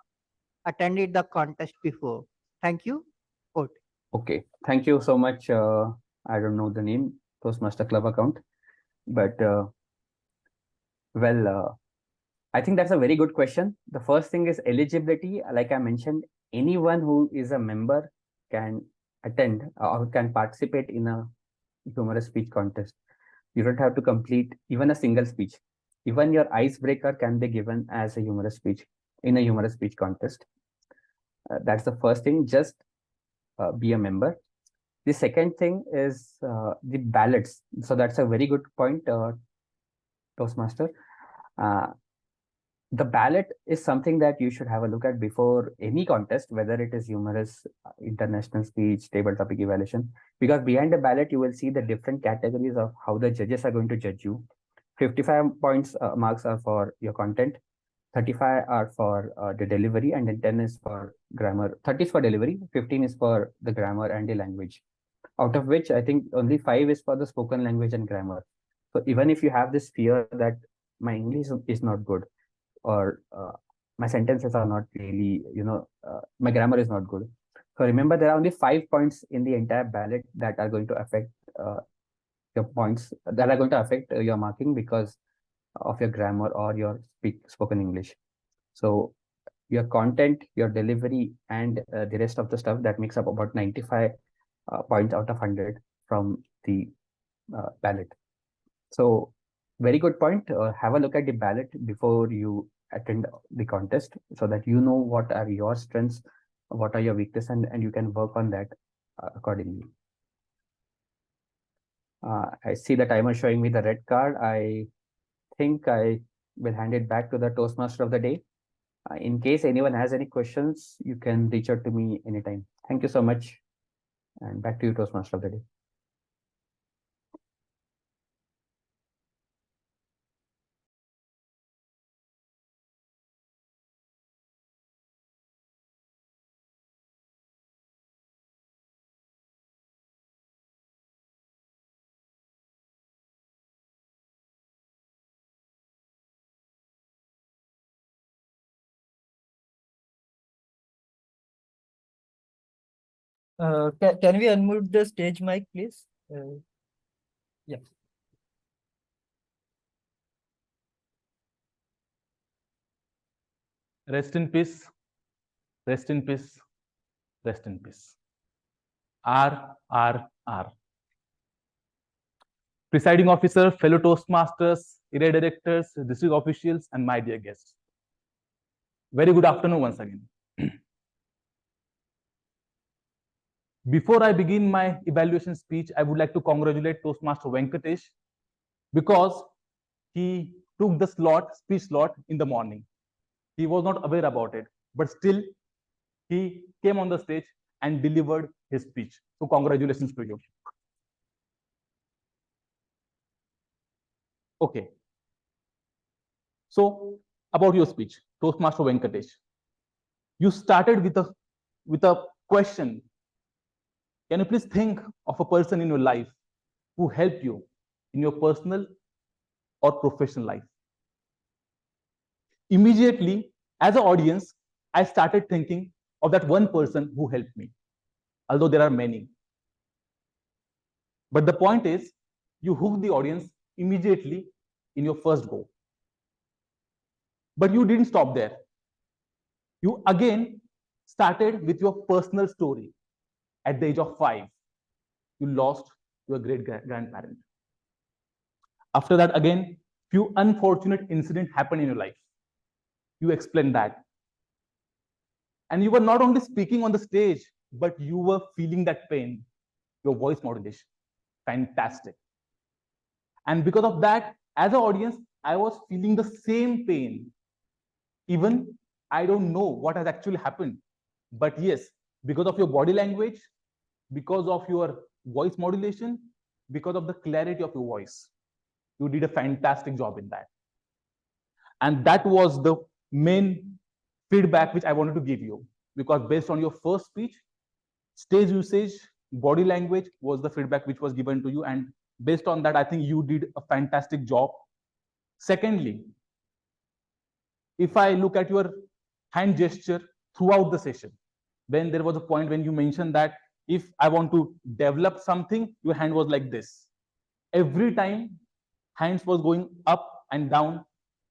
attended the contest before. Thank you. Good. Okay, thank you so much. I don't know the name, Toastmaster Club account, but I think that's a very good question. The first thing is eligibility. Like I mentioned, anyone who is a member can attend or can participate in a humorous speech contest. You don't have to complete even a single speech. Even your icebreaker can be given as a humorous speech in a humorous speech contest. That's the first thing. Just be a member. The second thing is the ballots. So that's a very good point, Toastmaster. The ballot is something that you should have a look at before any contest, whether it is humorous, international speech, table topic evaluation, because behind the ballot, you will see the different categories of how the judges are going to judge you. 55 points marks are for your content, 35 are for the delivery, and then 10 is for grammar. 30 is for delivery, 15 is for the grammar and the language, out of which I think only 5 is for the spoken language and grammar. So even if you have this fear that my English is not good, or my sentences are not really, my grammar is not good. So remember, there are only 5 points in the entire ballot that are going to affect your points, that are going to affect your marking because of your grammar or your spoken English. So your content, your delivery, and the rest of the stuff, that makes up about 95 points out of 100 from the ballot. So very good point. Have a look at the ballot before you attend the contest so that you know what are your strengths, what are your weaknesses, and you can work on that accordingly. I see the timer showing me the red card. I think I will hand it back to the Toastmaster of the day. In case anyone has any questions, you can reach out to me anytime. Thank you so much. And back to you, Toastmaster of the day. Can we unmute the stage mic, please? Yeah. Rest in peace. Rest in peace. Rest in peace. R. Presiding officer, fellow Toastmasters, area directors, district officials, and my dear guests. Very good afternoon once again. Before I begin my evaluation speech, I would like to congratulate Toastmaster Venkatesh because he took the speech slot in the morning. He was not aware about it, but still he came on the stage and delivered his speech. So congratulations to you. Okay. So about your speech, Toastmaster Venkatesh, you started with a question. Can you please think of a person in your life who helped you in your personal or professional life? Immediately, as an audience, I started thinking of that one person who helped me, although there are many. But the point is, you hooked the audience immediately in your first go. But you didn't stop there. You again started with your personal story. at the age of 5, you lost your great grandparent. After that, again, few unfortunate incidents happened in your life. You explained that. And you were not only speaking on the stage, but you were feeling that pain, your voice modulation. Fantastic. And because of that, as an audience, I was feeling the same pain. Even I don't know what has actually happened. But yes, because of your body language, because of your voice modulation, because of the clarity of your voice, you did a fantastic job in that. And that was the main feedback which I wanted to give you, because based on your first speech, stage usage, body language was the feedback which was given to you. And based on that, I think you did a fantastic job. Secondly, if I look at your hand gesture throughout the session, when there was a point when you mentioned that if I want to develop something, your hand was like this. Every time, hands was going up and down.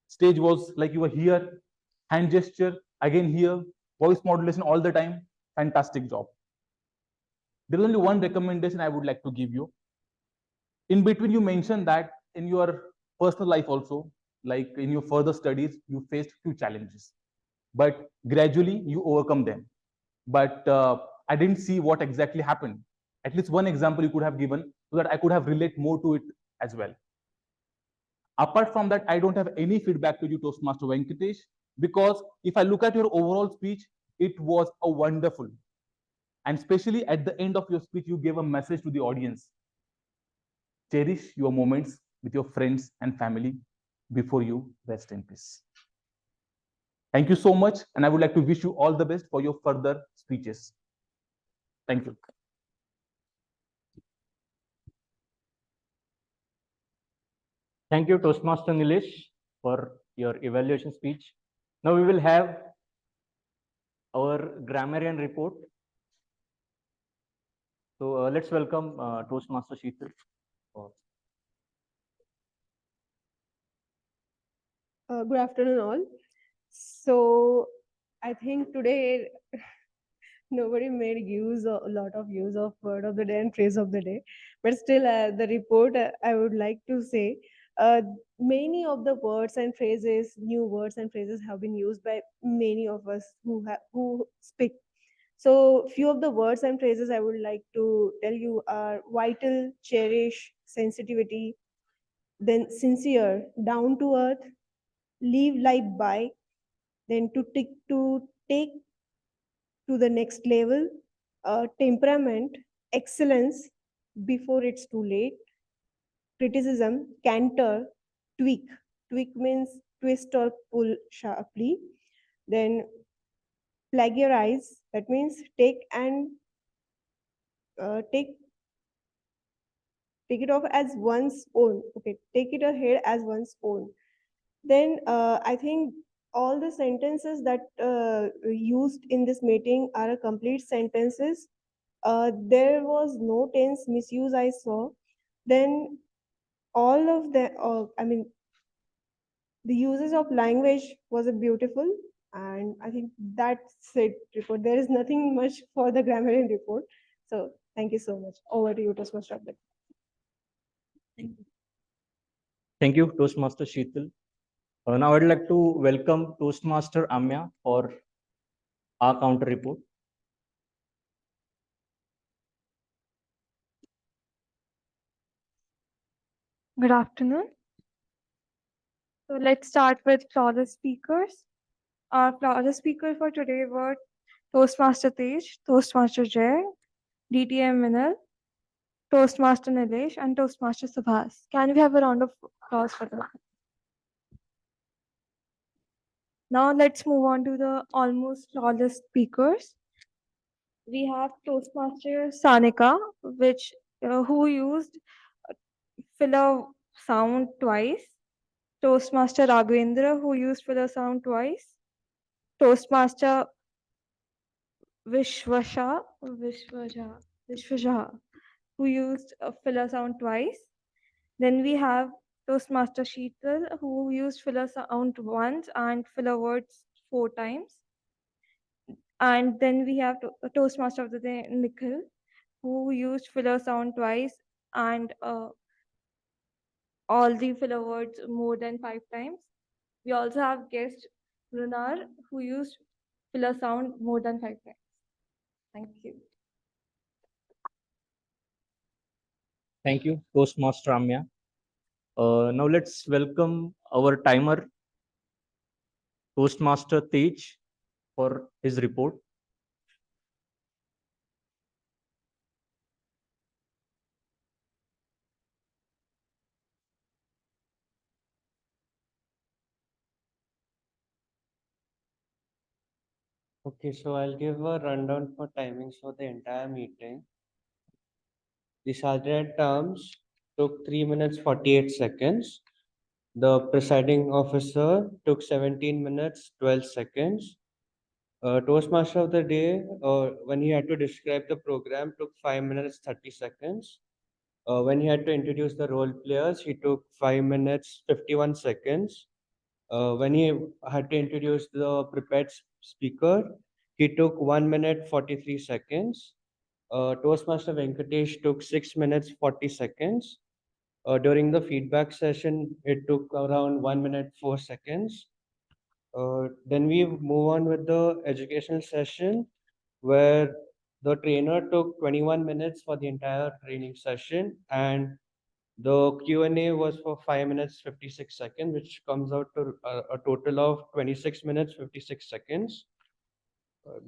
Stage was like you were here, hand gesture, again here, voice modulation all the time. Fantastic job. There is only one recommendation I would like to give you. In between, you mentioned that in your personal life also, like in your further studies, you faced few challenges, but gradually you overcome them. But I didn't see what exactly happened. At least one example you could have given so that I could have relate more to it as well. Apart from that, I don't have any feedback to you, Toastmaster Venkatesh, because if I look at your overall speech, it was a wonderful. And especially at the end of your speech, you gave a message to the audience. Cherish your moments with your friends and family before you rest in peace. Thank you so much. And I would like to wish you all the best for your further speeches. Thank you. Thank you, Toastmaster Nilesh, for your evaluation speech. Now we will have our grammarian report. So let's welcome Toastmaster Sheetal. Good afternoon, all. So I think today nobody made a lot of use of word of the day and phrase of the day, but still, the report I would like to say. Many of the words and phrases, new words and phrases, have been used by many of us who speak. So, few of the words and phrases I would like to tell you are vital, cherish, sensitivity, then sincere, down to earth, live life by, then to take to the next level, temperament, excellence, before it's too late, criticism, canter, tweak. Tweak means twist or pull sharply. Then plagiarize, that means take it off as one's own. Okay, take it ahead as one's own. Then I think all the sentences that used in this meeting are complete sentences. There was no tense misuse I saw. Then all of the, the uses of language was a beautiful, and I think that's it. Report. There is nothing much for the grammarian report. So thank you so much. Over to you, Toastmaster. Thank you, Toastmaster Sheetal. Now I'd like to welcome Toastmaster Amya for our counter report. Good afternoon. So let's start with flawless speakers. Our flawless speakers for today were Toastmaster Tej, Toastmaster Jay, DTM Minal, Toastmaster Nilesh, and Toastmaster Subhas. Can we have a round of applause for them? Now let's move on to the almost flawless speakers. We have Toastmaster Sanika, who used filler sound twice. Toastmaster Raghvendra, who used filler sound twice. Toastmaster Vishwaja, who used a filler sound twice. Then we have Toastmaster Sheetal, who used filler sound once and filler words 4 times. And then we have Toastmaster of the day, Nikhil, who used filler sound twice and all the filler words more than 5 times. We also have guest Runar, who used filler sound more than 5 times. Thank you. Thank you, Toastmaster Ramya. Now let's welcome our timer, Toastmaster Tej, for his report. Okay, so I'll give a rundown for timings for the entire meeting. The sergeant terms took 3 minutes 48 seconds. The presiding officer took 17 minutes 12 seconds. Toastmaster of the day, when he had to describe the program, took 5 minutes 30 seconds. When he had to introduce the role players, he took 5 minutes 51 seconds. When he had to introduce the prepared speaker, he took 1 minute 43 seconds. Toastmaster Venkatesh took 6 minutes 40 seconds. During the feedback session, it took around 1 minute 4 seconds. Then we move on with the educational session, where the trainer took 21 minutes for the entire training session, and the Q&A was for 5 minutes 56 seconds, which comes out to a total of 26 minutes 56 seconds.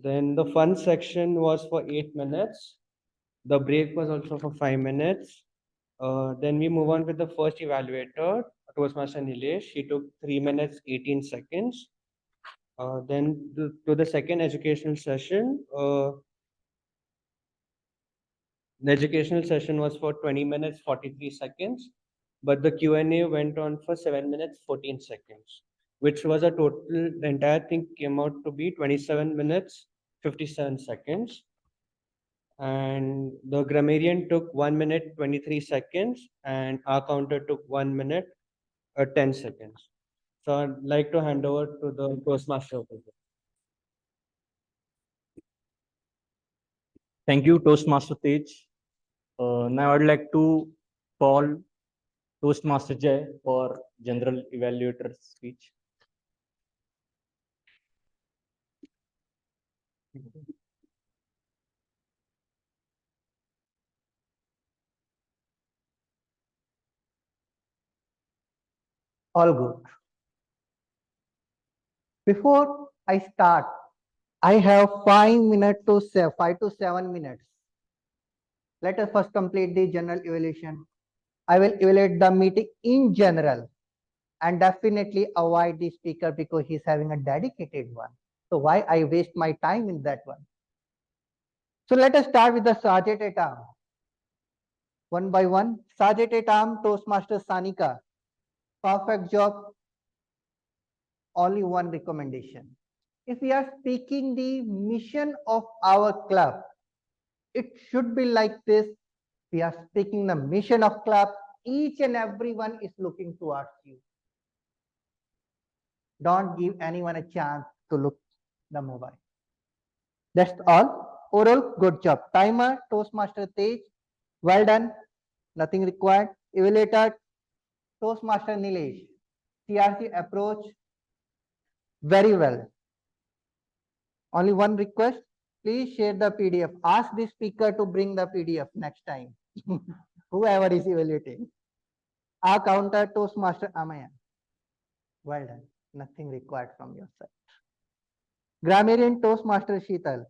Then the fun section was for 8 minutes. The break was also for 5 minutes. Then we move on with the first evaluator, Toastmaster Nilesh. He took 3 minutes 18 seconds. Then to the second educational session, the educational session was for 20 minutes 43 seconds, but the Q&A went on for 7 minutes 14 seconds, which was a total, the entire thing came out to be 27 minutes 57 seconds. And the grammarian took 1 minute 23 seconds, and our counter took 1 minute 10 seconds. So I'd like to hand over to the Toastmaster. Thank you, Toastmaster Tej. Now I'd like to call Toastmaster Jay for General Evaluator speech. All good. Before I start, I have 5 to 7 minutes. Let us first complete the general evaluation. I will evaluate the meeting in general and definitely avoid the speaker because he's having a dedicated one. So why I waste my time in that one? So let us start with the Sergeant at Arm. One by one, Sergeant at Arm, Toastmaster Sanika. Perfect job. Only one recommendation. If we are speaking the mission of our club, it should be like this. We are speaking the mission of club. Each and everyone is looking towards you. Don't give anyone a chance to look the mobile. That's all. Overall, good job. Timer, Toastmaster Tej, well done. Nothing required. Evaluator, Toastmaster Nilesh. CRC approach, very well. Only one request, please share the PDF. Ask the speaker to bring the PDF next time. Whoever is evaluating. Our counter, Toastmaster Amaya. Well done. Nothing required from your side. Grammarian, Toastmaster Sheetal.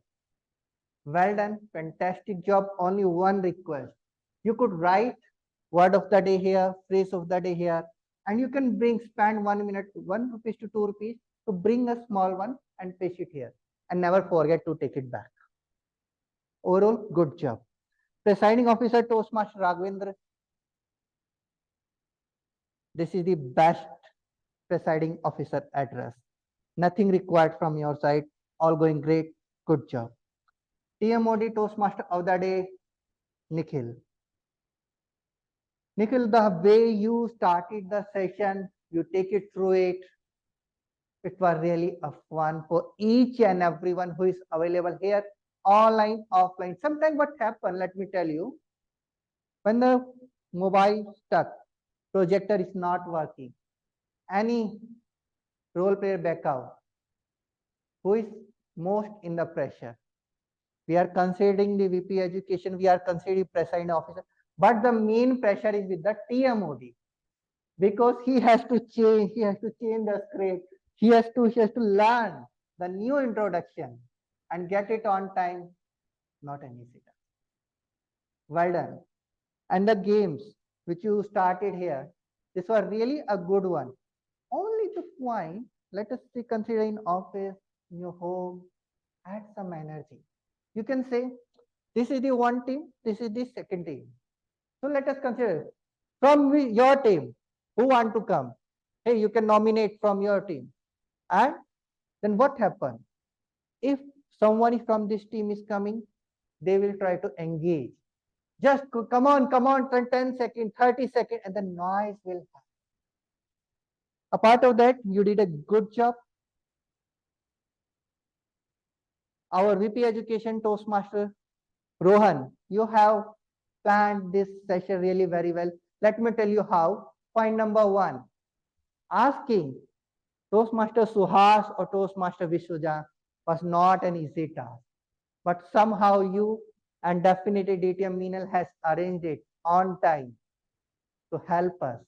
Well done. Fantastic job. Only one request. You could write word of the day here, phrase of the day here, and you can spend 1 minute, 1 rupees to 2 rupees to bring a small one and paste it here. And never forget to take it back. Overall, good job. Presiding officer, Toastmaster Raghvendra. This is the best presiding officer address. Nothing required from your side. All going great. Good job. TMOD Toastmaster of the day, Nikhil. Nikhil, the way you started the session, you take it through it. It was really a fun for each and everyone who is available here online, offline. Sometimes what happen, let me tell you, when the mobile stuck, projector is not working, any role player back out, who is most in the pressure? We are considering the VP education, we are considering presiding officer, but the main pressure is with the TMOD, because he has to change the script, he has to learn the new introduction and get it on time. Not an easy task. Well done. And the games which you started here, this was really a good one. Only to point, let us see, consider in office, in your home, add some energy. You can say, this is the one team, this is the second team. So let us consider from your team, who want to come? Hey, you can nominate from your team. And then what happens? If someone from this team is coming, they will try to engage. Just come on, 10 seconds, 30 seconds, and the noise will happen. A part of that, you did a good job. Our VP Education Toastmaster, Rohan, you have planned this session really very well. Let me tell you how. Point number one, asking Toastmaster Suhas or Toastmaster Vishwaja was not an easy task. But somehow you and definitely DTM Meenal has arranged it on time to help us.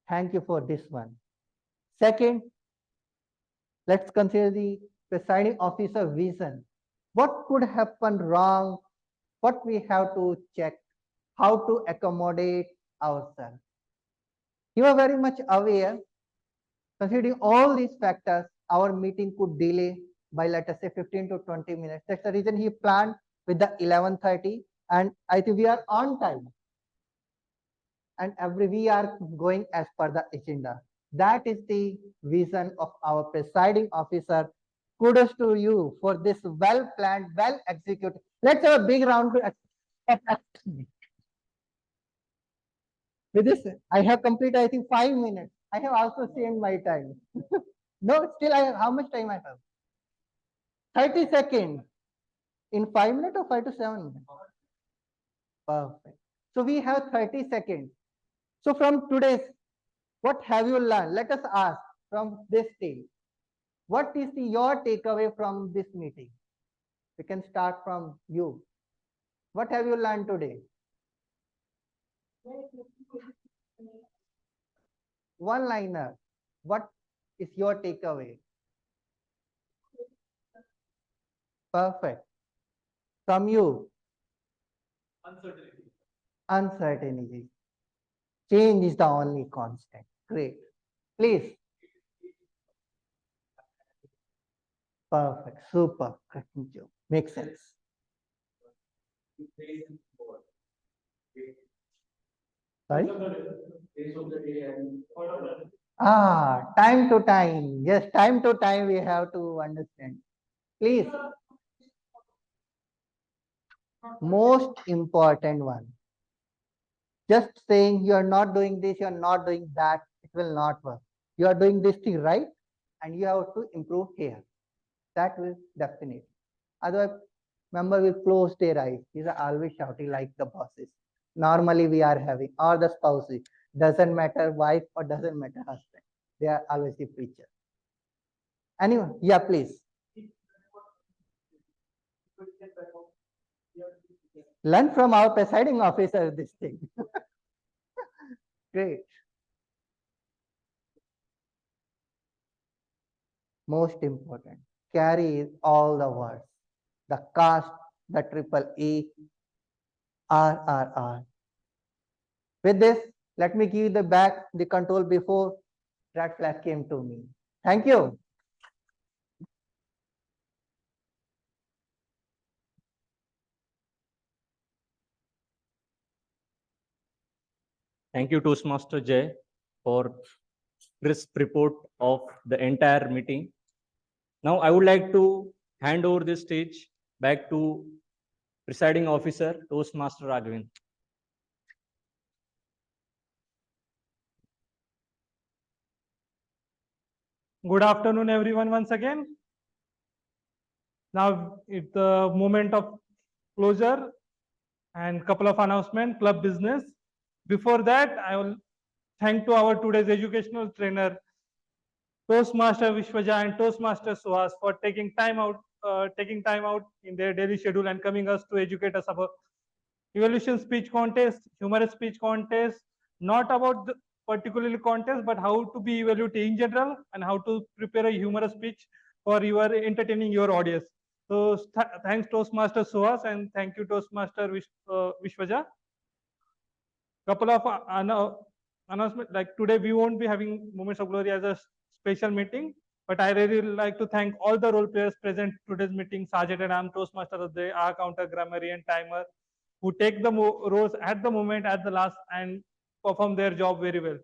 Thank you for this one. Second, let's consider the presiding officer vision. What could happen wrong? What we have to check? How to accommodate ourselves? You are very much aware, considering all these factors, our meeting could delay by, let us say, 15 to 20 minutes. That's the reason he planned with the 11:30, and I think we are on time. And we are going as per the agenda. That is the vision of our presiding officer. Kudos to you for this well planned, well executed. Let's have a big round to with this. I have completed, I think, 5 minutes. I have also saved my time. No, still I have, how much time I have? 30 seconds. In 5 minutes or 5 to 7 minutes? Perfect. So we have 30 seconds. So from today's, what have you learned? Let us ask from this team. What is your takeaway from this meeting? We can start from you. What have you learned today? One liner. What is your takeaway? Perfect. From you? Uncertainty. Uncertainty. Change is the only constant. Great. Please. Perfect. Super. Makes sense. Sorry? Time to time. Yes, time to time we have to understand. Please. Most important one. Just saying you are not doing this, you are not doing that, it will not work. You are doing this thing right, and you have to improve here. That will definitely. Otherwise, member will close their eyes. These are always shouting like the bosses. Normally we are having, or the spouses. Doesn't matter wife or doesn't matter husband. They are always the preacher. Anyone? Yeah, please. Learn from our presiding officer this thing. Great. Most important, carry all the words. The cast, the triple E, RRR. With this, let me give the control before that flag came to me. Thank you. Thank you, Toastmaster Jay, for crisp report of the entire meeting. Now, I would like to hand over this stage back to presiding officer, Toastmaster Raghvendra. Good afternoon, everyone, once again. Now it's the moment of closure and couple of announcements, club business. Before that, I will thank to our today's educational trainer, Toastmaster Vishwaja and Toastmaster Suhas for taking time out in their daily schedule and coming us to educate us about evaluation speech contest, humorous speech contest, not about the particularly contest, but how to be evaluated in general and how to prepare a humorous speech for your entertaining your audience. So thanks Toastmaster Suhas and thank you Toastmaster Vishwaja. Couple of announcement, like today we won't be having moments of glory as a special meeting, but I really like to thank all the role players present today's meeting, Sergeant and I'm Toastmaster of the R counter, grammarian, timer, who take the roles at the moment, at the last, and perform their job very well.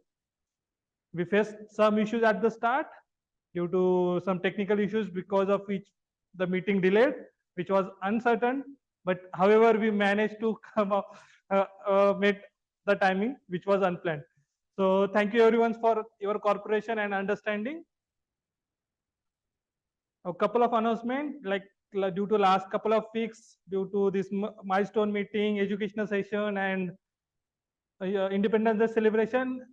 We faced some issues at the start due to some technical issues because of which the meeting delayed, which was uncertain, but however we managed to come up, meet the timing which was unplanned. So thank you everyone for your cooperation and understanding. A couple of announcements, like due to last couple of weeks, due to this milestone meeting, educational session, and Independence Day celebration,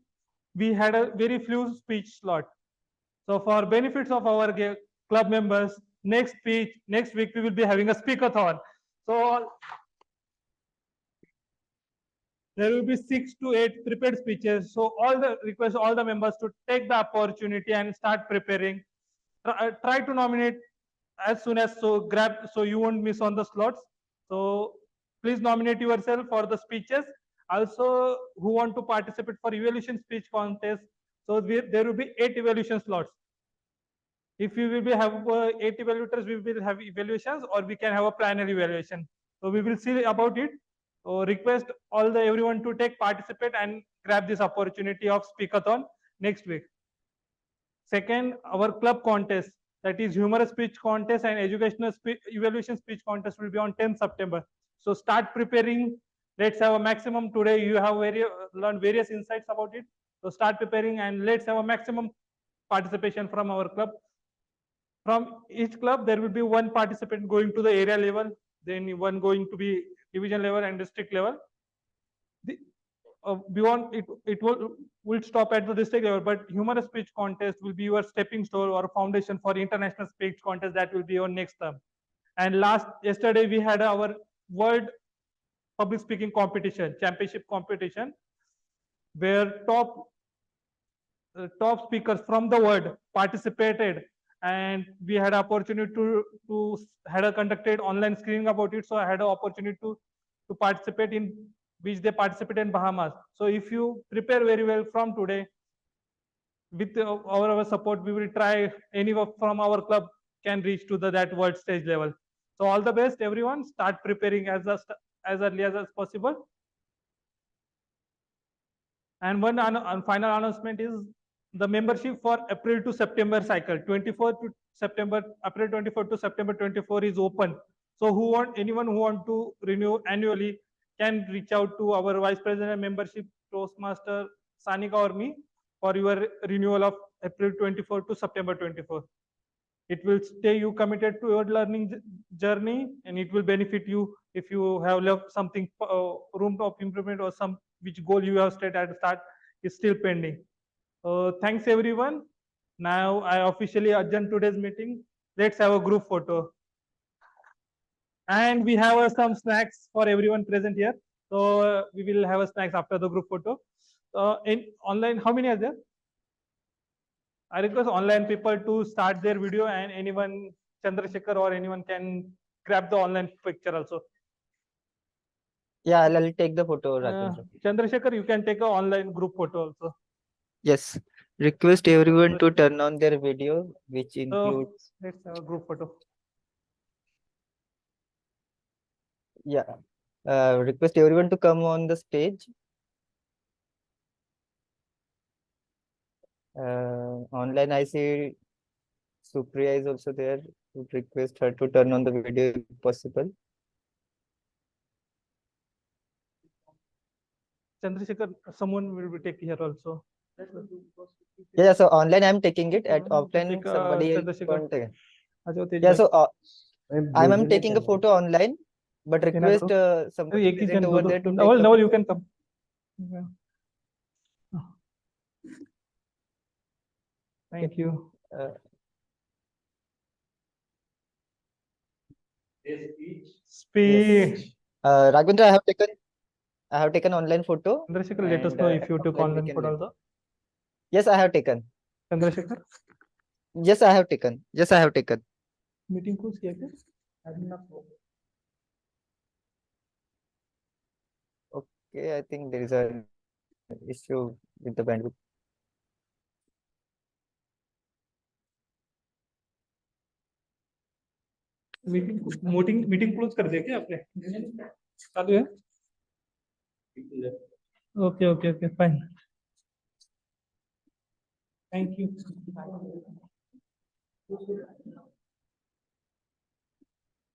we had a very few speech slot. So for benefits of our club members, next week we will be having a speakathon. So there will be 6 to 8 prepared speeches. So request all the members to take the opportunity and start preparing. Try to nominate as soon as so you won't miss on the slots. So please nominate yourself for the speeches. Also, who want to participate for evaluation speech contest? So there will be 8 evaluation slots. If we will be have 8 evaluators, we will have evaluations, or we can have a panel evaluation. So we will see about it. So request everyone to participate and grab this opportunity of speakathon next week. Second, our club contest, that is humorous speech contest and educational evaluation speech contest, will be on 10th September. So start preparing. Let's have a maximum. Today you have learned various insights about it. So start preparing and let's have a maximum participation from our club. From each club, there will be one participant going to the area level, then one going to be division level and district level. Beyond it will stop at the district level, but humorous speech contest will be your stepping stone or foundation for international speech contest that will be your next term. And yesterday we had our world public speaking competition, championship competition, where top speakers from the world participated, and we had opportunity to had a conducted online screening about it. So I had an opportunity to participate in which they participate in Bahamas. So if you prepare very well from today, with our support, we will try anyone from our club can reach to that world stage level. So all the best, everyone. Start preparing as early as possible. And one final announcement is the membership for April to September cycle, 24 to September, April 24 to September 24 is open. So anyone who want to renew annually can reach out to our Vice President membership, Toastmaster Sanika or me, for your renewal of April 24 to September 24. It will stay you committed to your learning journey, and it will benefit you if you have left something room of improvement or which goal you have set at the start is still pending. Thanks everyone. Now I officially adjourn today's meeting. Let's have a group photo. And we have some snacks for everyone present here. So we will have a snacks after the group photo. In online, how many are there? I request online people to start their video, and anyone, Chandrasekhar or anyone, can grab the online picture also. Yeah, I'll take the photo, Raghvendra. Chandrasekhar, you can take an online group photo also. Yes. Request everyone to turn on their video, which includes. Let's have a group photo. Yeah. Request everyone to come on the stage. Online, I see Supriya is also there. Would request her to turn on the video if possible. Chandrasekhar, someone will be taking here also. Yeah, so online I'm taking it. At offline, somebody else. Yeah, so I'm taking a photo online, but request somebody एक ही present जन over दो there to take Naval, the Naval, you picture. can come. Thank you. Speech. Raghvendra, I have taken online photo. Chandrasekhar, let us know if you took then we online can photo let- also. Yes, I have taken. Chandrasekhar, Yes, I have taken. Yes, I have taken. meeting close किया क्या? I did not know. Okay, I think there is an issue with the bandwidth. Meeting close कर दिया क्या आपने? चालू है? Okay okay okay fine. Thank you.